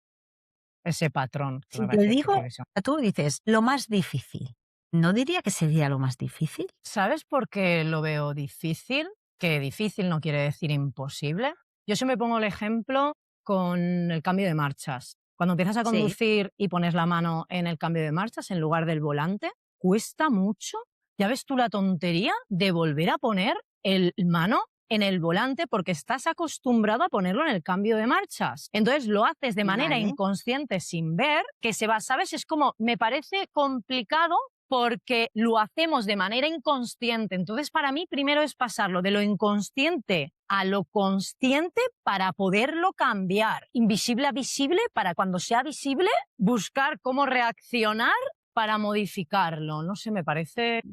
ese patrón? Que me si te parece digo, clarísimo. tú dices, lo más difícil, no diría que sería lo más difícil. ¿Sabes por qué lo veo difícil? Que difícil no quiere decir imposible. Yo siempre pongo el ejemplo con el cambio de marchas. Cuando empiezas a Sí. conducir y pones la mano en el cambio de marchas en lugar del volante, cuesta mucho. Ya ves tú la tontería de volver a poner el mano en el volante porque estás acostumbrado a ponerlo en el cambio de marchas. Entonces lo haces de manera Vale. inconsciente sin ver que se va, ¿sabes? Es como, me parece complicado porque lo hacemos de manera inconsciente. Entonces, para mí, primero es pasarlo de lo inconsciente a lo consciente para poderlo cambiar. Invisible a visible, para cuando sea visible, buscar cómo reaccionar para modificarlo. No sé, me parece...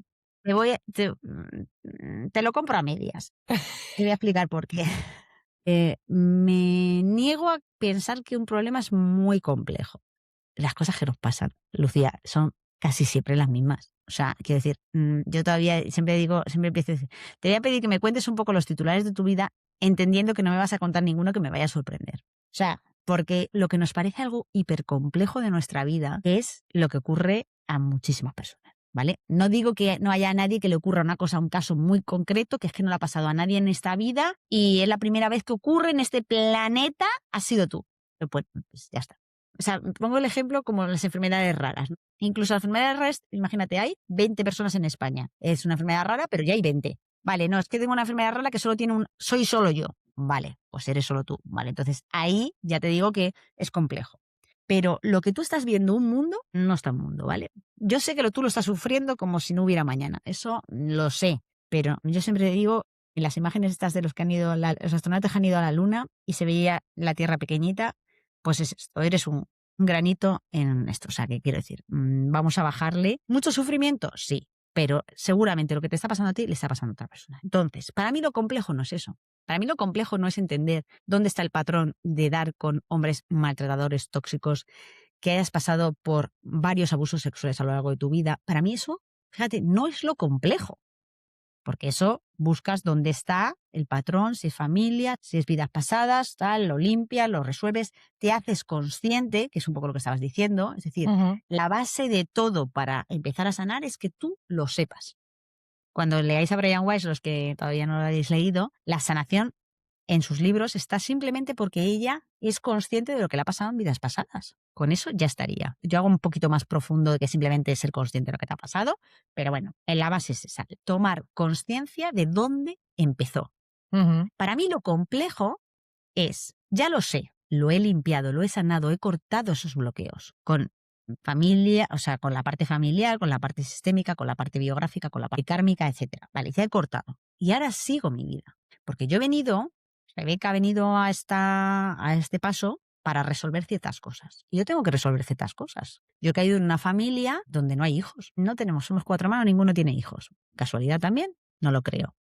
Te lo compro a medias. Te voy a explicar por qué. Me niego a pensar que un problema es muy complejo. Las cosas que nos pasan, Lucía, son casi siempre las mismas. O sea, quiero decir, yo todavía siempre empiezo a decir, te voy a pedir que me cuentes un poco los titulares de tu vida, entendiendo que no me vas a contar ninguno que me vaya a sorprender. O sea, porque lo que nos parece algo hipercomplejo de nuestra vida es lo que ocurre a muchísimas personas. ¿Vale? No digo que no haya a nadie que le ocurra una cosa, un caso muy concreto, que es que no le ha pasado a nadie en esta vida y es la primera vez que ocurre en este planeta, has sido tú. Pues ya está. O sea, pongo el ejemplo como las enfermedades raras, ¿no? Incluso las enfermedades raras, imagínate, hay 20 personas en España. Es una enfermedad rara, pero ya hay 20. Vale, no, es que tengo una enfermedad rara que solo tiene soy solo yo. Vale, pues eres solo tú. Vale, entonces ahí ya te digo que es complejo. Pero lo que tú estás viendo, un mundo, no está un mundo, ¿vale? Yo sé que tú lo estás sufriendo como si no hubiera mañana. Eso lo sé. Pero yo siempre digo, en las imágenes estas de los que han ido, los astronautas que han ido a la Luna y se veía la Tierra pequeñita, pues es esto, eres un granito en esto. O sea, ¿qué quiero decir? Vamos a bajarle. ¿Mucho sufrimiento? Sí. Pero seguramente lo que te está pasando a ti le está pasando a otra persona. Entonces, para mí lo complejo no es eso. Para mí lo complejo no es entender dónde está el patrón de dar con hombres maltratadores, tóxicos, que hayas pasado por varios abusos sexuales a lo largo de tu vida. Para mí eso, fíjate, no es lo complejo. Porque eso buscas dónde está el patrón, si es familia, si es vidas pasadas, tal, lo limpias, lo resuelves, te haces consciente, que es un poco lo que estabas diciendo. Es decir, la base de todo para empezar a sanar es que tú lo sepas. Cuando leáis a Brian Weiss, los que todavía no lo habéis leído, la sanación en sus libros está simplemente porque ella es consciente de lo que le ha pasado en vidas pasadas. Con eso ya estaría. Yo hago un poquito más profundo de que simplemente ser consciente de lo que te ha pasado, pero bueno, en la base es esa, tomar conciencia de dónde empezó. Para mí lo complejo es, ya lo sé, lo he limpiado, lo he sanado, he cortado esos bloqueos con familia, o sea, con la parte familiar, con la parte sistémica, con la parte biográfica, con la parte kármica, etcétera. Vale, ya he cortado. Y ahora sigo mi vida. Porque yo he venido, Rebeca ha venido a este paso para resolver ciertas cosas. Y yo tengo que resolver ciertas cosas. Yo he caído en una familia donde no hay hijos. No tenemos, somos 4 hermanos, ninguno tiene hijos. ¿Casualidad también? No lo creo.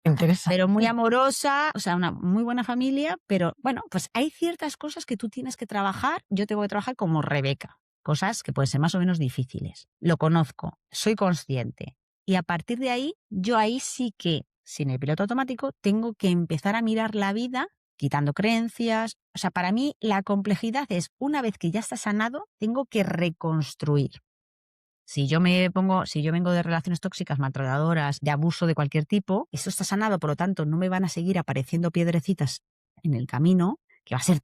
Interesante. Pero muy amorosa, o sea, una muy buena familia, pero bueno, pues hay ciertas cosas que tú tienes que trabajar, yo tengo que trabajar como Rebeca, cosas que pueden ser más o menos difíciles. Lo conozco, soy consciente. Y a partir de ahí, yo ahí sí que, sin el piloto automático, tengo que empezar a mirar la vida quitando creencias. O sea, para mí la complejidad es, una vez que ya está sanado, tengo que reconstruir. Si yo vengo de relaciones tóxicas, maltratadoras, de abuso de cualquier tipo, eso está sanado, por lo tanto, no me van a seguir apareciendo piedrecitas en el camino, que va a ser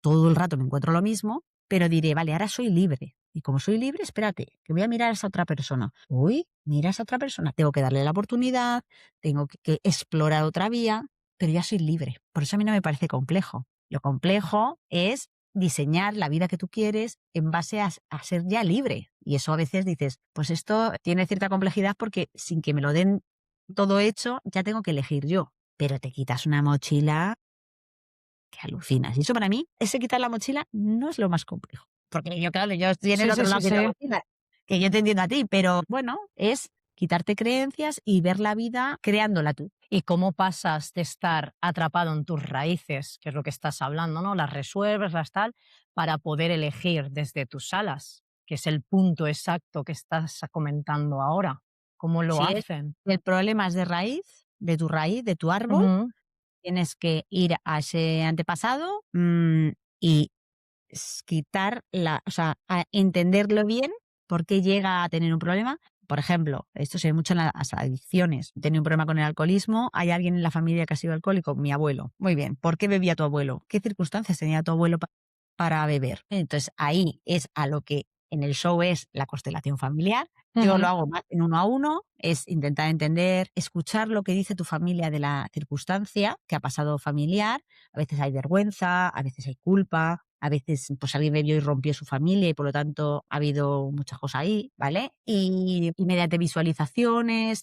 todo el rato me encuentro lo mismo, pero diré, vale, ahora soy libre. Y como soy libre, espérate, que voy a mirar a esa otra persona. Uy, mira a esa otra persona, tengo que darle la oportunidad, tengo que explorar otra vía, pero ya soy libre. Por eso a mí no me parece complejo. Lo complejo es diseñar la vida que tú quieres en base a ser ya libre. Y eso a veces dices, pues esto tiene cierta complejidad porque sin que me lo den todo hecho, ya tengo que elegir yo. Pero te quitas una mochila que alucinas. Y eso para mí, ese quitar la mochila no es lo más complejo. Porque yo, claro, yo estoy en el otro lado de la mochila, que yo te entiendo a ti, pero bueno, es quitarte creencias y ver la vida creándola tú. ¿Y cómo pasas de estar atrapado en tus raíces, que es lo que estás hablando, ¿no? Las resuelves, las tal, para poder elegir desde tus alas, que es el punto exacto que estás comentando ahora? ¿Cómo lo hacen? El problema es de raíz, de tu árbol. Tienes que ir a ese antepasado y quitar o sea, a entenderlo bien por qué llega a tener un problema. Por ejemplo, esto se ve mucho en las adicciones. Tenía un problema con el alcoholismo. ¿Hay alguien en la familia que ha sido alcohólico? Mi abuelo. Muy bien. ¿Por qué bebía tu abuelo? ¿Qué circunstancias tenía tu abuelo para beber. Entonces ahí es a lo que en el show es la constelación familiar. Yo Ujú. lo hago más en uno a uno, es intentar entender, escuchar lo que dice tu familia de la circunstancia que ha pasado familiar. A veces hay vergüenza, a veces hay culpa, a veces pues alguien bebió y rompió su familia y por lo tanto ha habido muchas cosas ahí, ¿vale? Y mediante visualizaciones,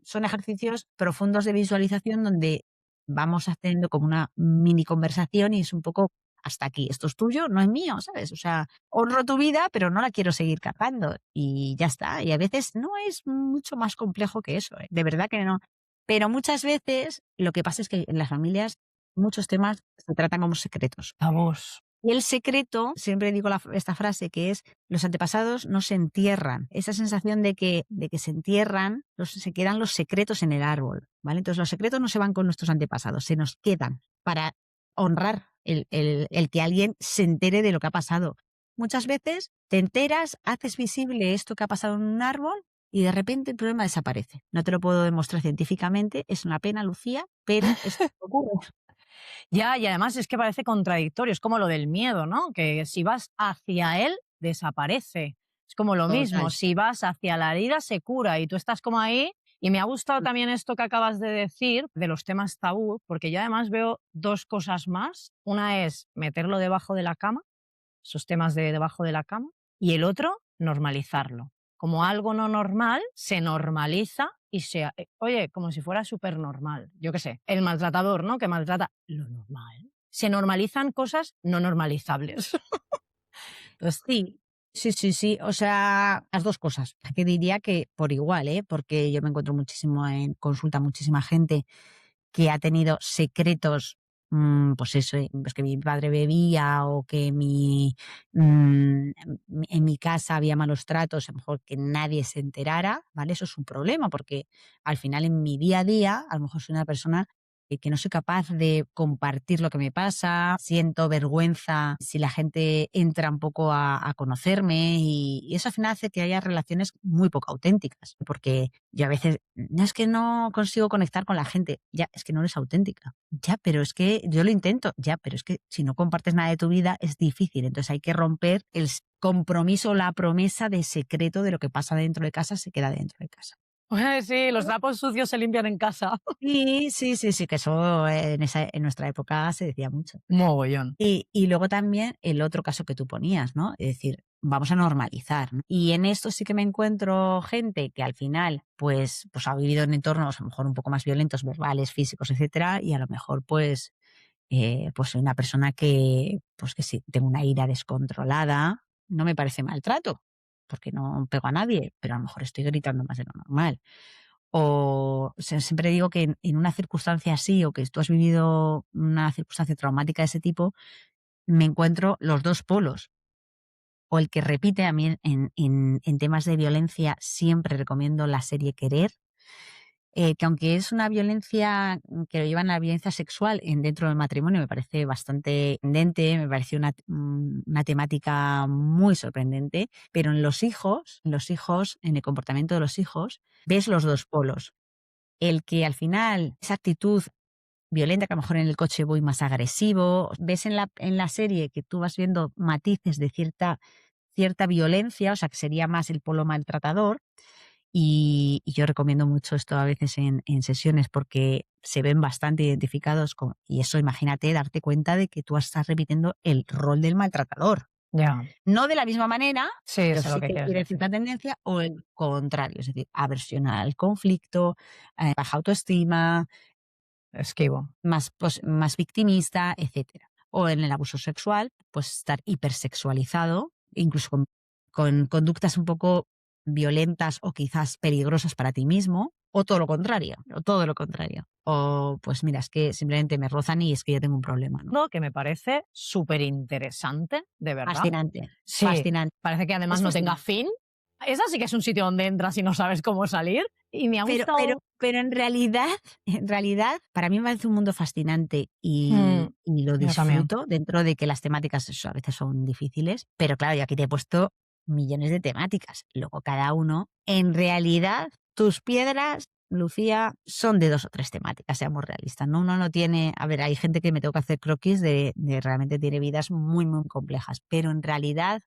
son ejercicios profundos de visualización donde vamos haciendo como una mini conversación y es un poco hasta aquí, esto es tuyo, no es mío, ¿sabes? O sea, honro tu vida, pero no la quiero seguir cargando y ya está. Y a veces no es mucho más complejo que eso, ¿eh? De verdad que no. Pero muchas veces lo que pasa es que en las familias muchos temas se tratan como secretos. Vamos. Y el secreto, siempre digo esta frase que es, los antepasados no se entierran. Esa sensación de que se entierran, se quedan los secretos en el árbol, ¿vale? Entonces los secretos no se van con nuestros antepasados, se nos quedan para honrar el que alguien se entere de lo que ha pasado. Muchas veces te enteras, haces visible esto que ha pasado en un árbol y de repente el problema desaparece. No te lo puedo demostrar científicamente, es una pena, Lucía, pero esto ocurre. Ya, y además es que parece contradictorio, es como lo del miedo, ¿no? Que si vas hacia él, desaparece. Es como lo mismo, Total. si vas hacia la herida, se cura y tú estás como ahí. Y me ha gustado también esto que acabas de decir de los temas tabú, porque yo además veo dos cosas más. Una es meterlo debajo de la cama, esos temas de debajo de la cama, y el otro, normalizarlo. Como algo no normal, se normaliza y oye, como si fuera súper normal. Yo qué sé, el maltratador, ¿no? Que maltrata lo normal. Se normalizan cosas no normalizables. Entonces, Sí, sí, sí, sí. O sea, las dos cosas. Que diría que por igual, ¿eh? Porque yo me encuentro muchísimo en consulta, muchísima gente que ha tenido secretos, pues eso, pues que mi padre bebía o que en mi casa había malos tratos, a lo mejor que nadie se enterara, ¿vale? Eso es un problema porque al final en mi día a día, a lo mejor soy una persona que no soy capaz de compartir lo que me pasa, siento vergüenza si la gente entra un poco a conocerme y eso al final hace que haya relaciones muy poco auténticas, porque yo a veces, no es que no consigo conectar con la gente, ya, es que no eres auténtica, ya, pero es que yo lo intento, ya, pero es que si no compartes nada de tu vida es difícil, entonces hay que romper el compromiso, la promesa de secreto de lo que pasa dentro de casa se queda dentro de casa. sí, los trapos sucios se limpian en casa. Sí, sí, sí, sí, que eso en nuestra época se decía mucho. Mogollón. Y luego también el otro caso que tú ponías, ¿no? Es decir, vamos a normalizar, ¿no? Y en esto sí que me encuentro gente que al final, pues ha vivido en entornos a lo mejor un poco más violentos, verbales, físicos, etcétera, y a lo mejor pues soy una persona pues que sí, tengo una ira descontrolada, no me parece maltrato, porque no pego a nadie, pero a lo mejor estoy gritando más de lo normal. O sea, siempre digo que en una circunstancia así o que tú has vivido una circunstancia traumática de ese tipo, me encuentro los dos polos. O el que repite, a mí en temas de violencia siempre recomiendo la serie Querer, que aunque es una violencia que lo llevan a la violencia sexual dentro del matrimonio, me parece bastante candente, me pareció una temática muy sorprendente, pero en el comportamiento de los hijos, ves los dos polos. El que al final, esa actitud violenta, que a lo mejor en el coche voy más agresivo, ves en la serie que tú vas viendo matices de cierta violencia, o sea, que sería más el polo maltratador, y yo recomiendo mucho esto a veces en sesiones porque se ven bastante identificados y eso, imagínate, darte cuenta de que tú estás repitiendo el rol del maltratador. Ya. No de la misma manera, Sí, pero sé lo sí que que quieres tiene decir. cierta tendencia o el contrario, es decir, aversión al conflicto, baja autoestima, Esquivo. más victimista, etcétera. O en el abuso sexual, pues estar hipersexualizado, incluso con conductas un poco violentas o quizás peligrosas para ti mismo, o todo lo contrario, o todo lo contrario. O pues mira, es que simplemente me rozan y es que ya tengo un problema, ¿no? No, que me parece súper interesante, de verdad. Fascinante, Sí, fascinante. parece que además Es no tenga fascinante. fin. Esa sí que es un sitio donde entras y no sabes cómo salir. Y me ha Pero, pero, gustado. pero en realidad, para mí me parece un mundo fascinante Mm, y lo yo también. disfruto dentro de que las temáticas eso, a veces son difíciles, pero claro, yo aquí te he puesto millones de temáticas. Luego cada uno, en realidad, tus piedras Lucía, son de 2 o 3 temáticas, seamos realistas, ¿no? Uno no tiene, a ver, hay gente que me tengo que hacer croquis de realmente tiene vidas muy, muy complejas, pero en realidad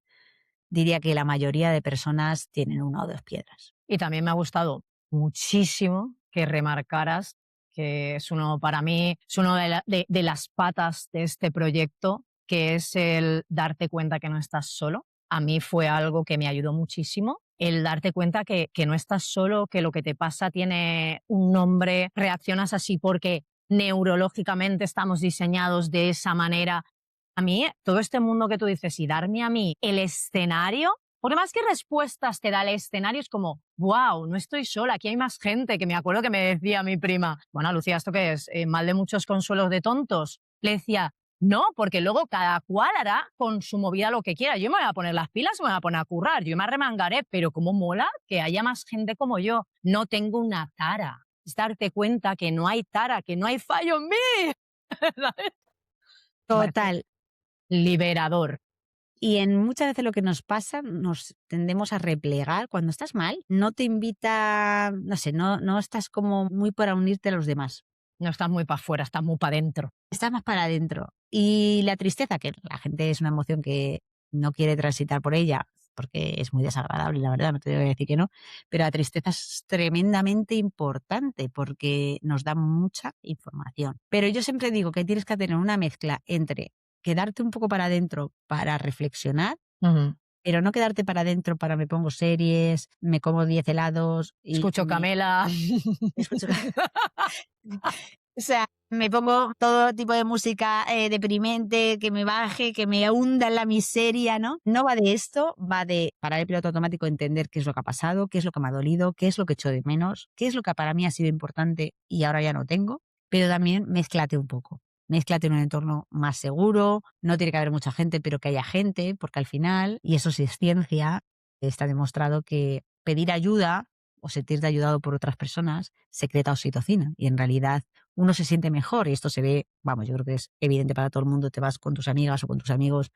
diría que la mayoría de personas tienen 1 o 2 piedras. Y también me ha gustado muchísimo que remarcaras que es uno, para mí, es uno de las patas de este proyecto, que es el darte cuenta que no estás solo. A mí fue algo que me ayudó muchísimo, el darte cuenta que no estás solo, que lo que te pasa tiene un nombre, reaccionas así porque neurológicamente estamos diseñados de esa manera. A mí, todo este mundo que tú dices y darme a mí el escenario, porque más que respuestas te da el escenario, es como, wow, no estoy sola, aquí hay más gente, que me acuerdo que me decía mi prima, bueno, Lucía, ¿esto qué es? ¿Mal de muchos consuelos de tontos? Le decía, no, porque luego cada cual hará con su movida lo que quiera. Yo me voy a poner las pilas, me voy a poner a currar, yo me arremangaré, pero como mola que haya más gente como yo. No tengo una tara. Es darte cuenta que no hay tara, que no hay fallo en mí. ¿Sabes? Me parece Total. liberador. Y en muchas veces lo que nos pasa, nos tendemos a replegar. Cuando estás mal, no te invita, no sé, no estás como muy para unirte a los demás. No estás muy para afuera, estás muy para adentro. Estás más para adentro. Y la tristeza, que la gente es una emoción que no quiere transitar por ella, porque es muy desagradable, la verdad, no te voy a decir que no, pero la tristeza es tremendamente importante porque nos da mucha información. Pero yo siempre digo que tienes que tener una mezcla entre quedarte un poco para adentro para reflexionar, pero no quedarte para adentro para me pongo series, me como 10 helados y Escucho Camela. escucho. O sea, me pongo todo tipo de música deprimente, que me baje, que me hunda en la miseria, ¿no? No va de esto, va de parar el piloto automático, entender qué es lo que ha pasado, qué es lo que me ha dolido, qué es lo que echo de menos, qué es lo que para mí ha sido importante y ahora ya no tengo, pero también mézclate un poco. Mézclate en un entorno más seguro, no tiene que haber mucha gente, pero que haya gente, porque al final, y eso sí es ciencia, está demostrado que pedir ayuda o sentirte ayudado por otras personas secreta oxitocina y en realidad uno se siente mejor y esto se ve, vamos, yo creo que es evidente para todo el mundo, te vas con tus amigas o con tus amigos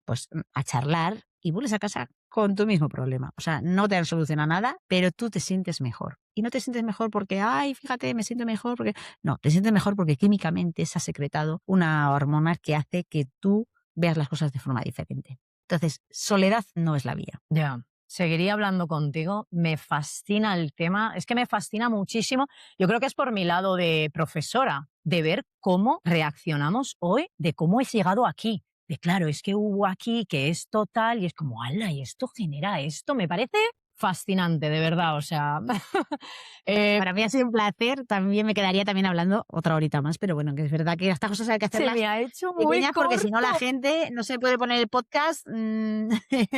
pues a charlar y vuelves a casa con tu mismo problema. O sea, no te han solucionado nada, pero tú te sientes mejor. Y no te sientes mejor porque, ay, fíjate, me siento mejor porque... No, te sientes mejor porque químicamente se ha secretado una hormona que hace que tú veas las cosas de forma diferente. Entonces, soledad no es la vía. Ya. Seguiría hablando contigo. Me fascina el tema. Es que me fascina muchísimo. Yo creo que es por mi lado de profesora, de ver cómo reaccionamos hoy, de cómo he llegado aquí. De claro, es que hubo aquí que es total y es como, ala, y esto genera esto. Me parece fascinante, de verdad. O sea, Para mí ha sido un placer. También me quedaría también hablando otra horita más, pero bueno, que es verdad que estas cosas hay que se hacerlas me ha hecho muy pequeñas porque si no la corto. gente no se puede poner el podcast en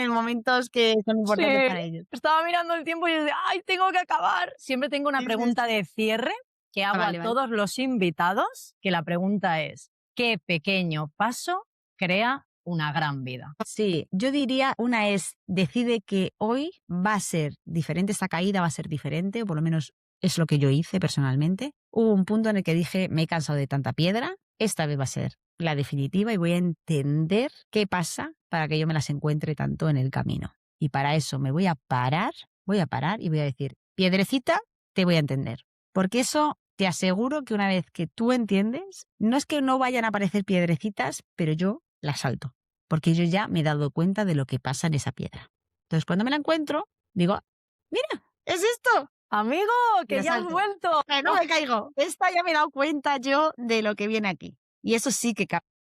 momentos que son importantes Sí, para ellos. estaba mirando el tiempo y yo decía, ¡ay, tengo que acabar! Siempre tengo una Sí, sí, pregunta sí. de cierre que hago Vale, a vale. todos los invitados, que la pregunta es, ¿qué pequeño paso crea una gran vida? Sí, yo diría, una es, decide que hoy va a ser diferente, esta caída va a ser diferente, o por lo menos es lo que yo hice personalmente. Hubo un punto en el que dije, me he cansado de tanta piedra, esta vez va a ser la definitiva y voy a entender qué pasa para que yo me las encuentre tanto en el camino. Y para eso me voy a parar y voy a decir, piedrecita, te voy a entender. Porque eso te aseguro que una vez que tú entiendes, no es que no vayan a aparecer piedrecitas, pero yo las salto porque yo ya me he dado cuenta de lo que pasa en esa piedra. Entonces, cuando me la encuentro, digo, mira, es esto. Amigo, Y que la ya has salto. vuelto. No me caigo. Esta ya me he dado cuenta yo de lo que viene aquí. Y eso sí que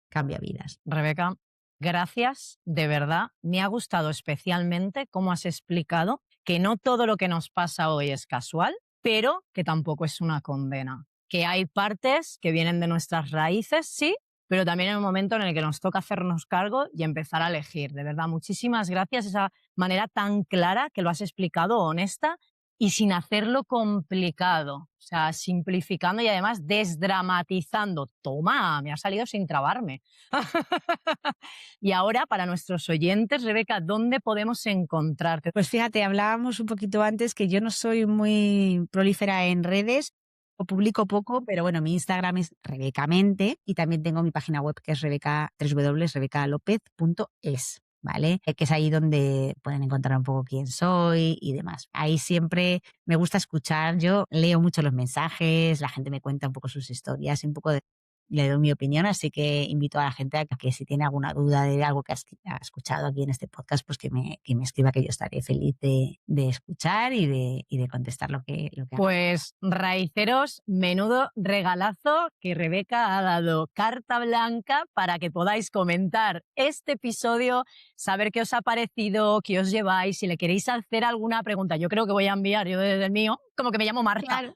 cambia vidas. Rebeca, gracias, de verdad. Me ha gustado especialmente cómo has explicado que no todo lo que nos pasa hoy es casual, pero que tampoco es una condena. Que hay partes que vienen de nuestras raíces, sí, pero también hay un momento en el que nos toca hacernos cargo y empezar a elegir. De verdad, muchísimas gracias. Esa manera tan clara que lo has explicado, honesta y sin hacerlo complicado. O sea, simplificando y además desdramatizando. Toma, me ha salido sin trabarme. Y ahora, para nuestros oyentes, Rebeca, ¿dónde podemos encontrarte? Pues fíjate, hablábamos un poquito antes que yo no soy muy prolífera en redes, o publico poco, pero bueno, mi Instagram es Rebecamente y también tengo mi página web que es www.rebecalopez.es. ¿vale? Que es ahí donde pueden encontrar un poco quién soy y demás. Ahí siempre me gusta escuchar, yo leo mucho los mensajes, la gente me cuenta un poco sus historias y un poco le doy mi opinión, así que invito a la gente a que si tiene alguna duda de algo que ha escuchado aquí en este podcast, pues que me escriba, que yo estaré feliz de escuchar y de contestar lo que Pues raiceros, menudo regalazo que Rebeca ha dado carta blanca para que podáis comentar este episodio, saber qué os ha parecido, qué os lleváis, si le queréis hacer alguna pregunta. Yo creo que voy a enviar yo desde el mío, como que me llamo Marta. Claro.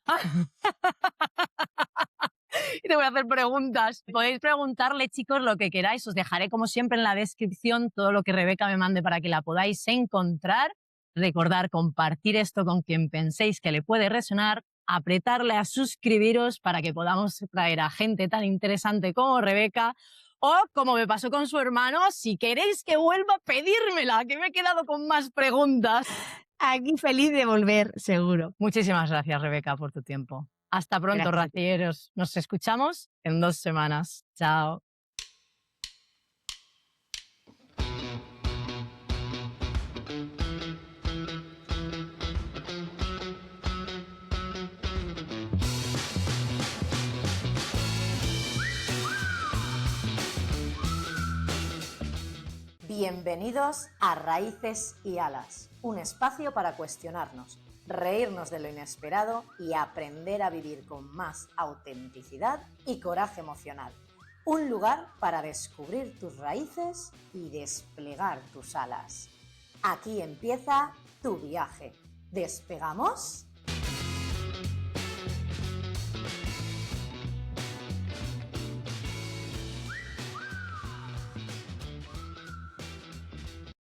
Y te voy a hacer preguntas. Podéis preguntarle, chicos, lo que queráis. Os dejaré, como siempre, en la descripción todo lo que Rebeca me mande para que la podáis encontrar. Recordar compartir esto con quien penséis que le puede resonar, apretarle a suscribiros para que podamos traer a gente tan interesante como Rebeca, o como me pasó con su hermano, si queréis que vuelva, pedírmela, que me he quedado con más preguntas. Aquí feliz de volver, seguro. Muchísimas gracias, Rebeca, por tu tiempo. Hasta pronto, Gracias. racieros. Nos escuchamos en 2 semanas. Chao. Bienvenidos a Raíces y Alas, un espacio para cuestionarnos, reírnos de lo inesperado y aprender a vivir con más autenticidad y coraje emocional. Un lugar para descubrir tus raíces y desplegar tus alas. Aquí empieza tu viaje. ¿Despegamos?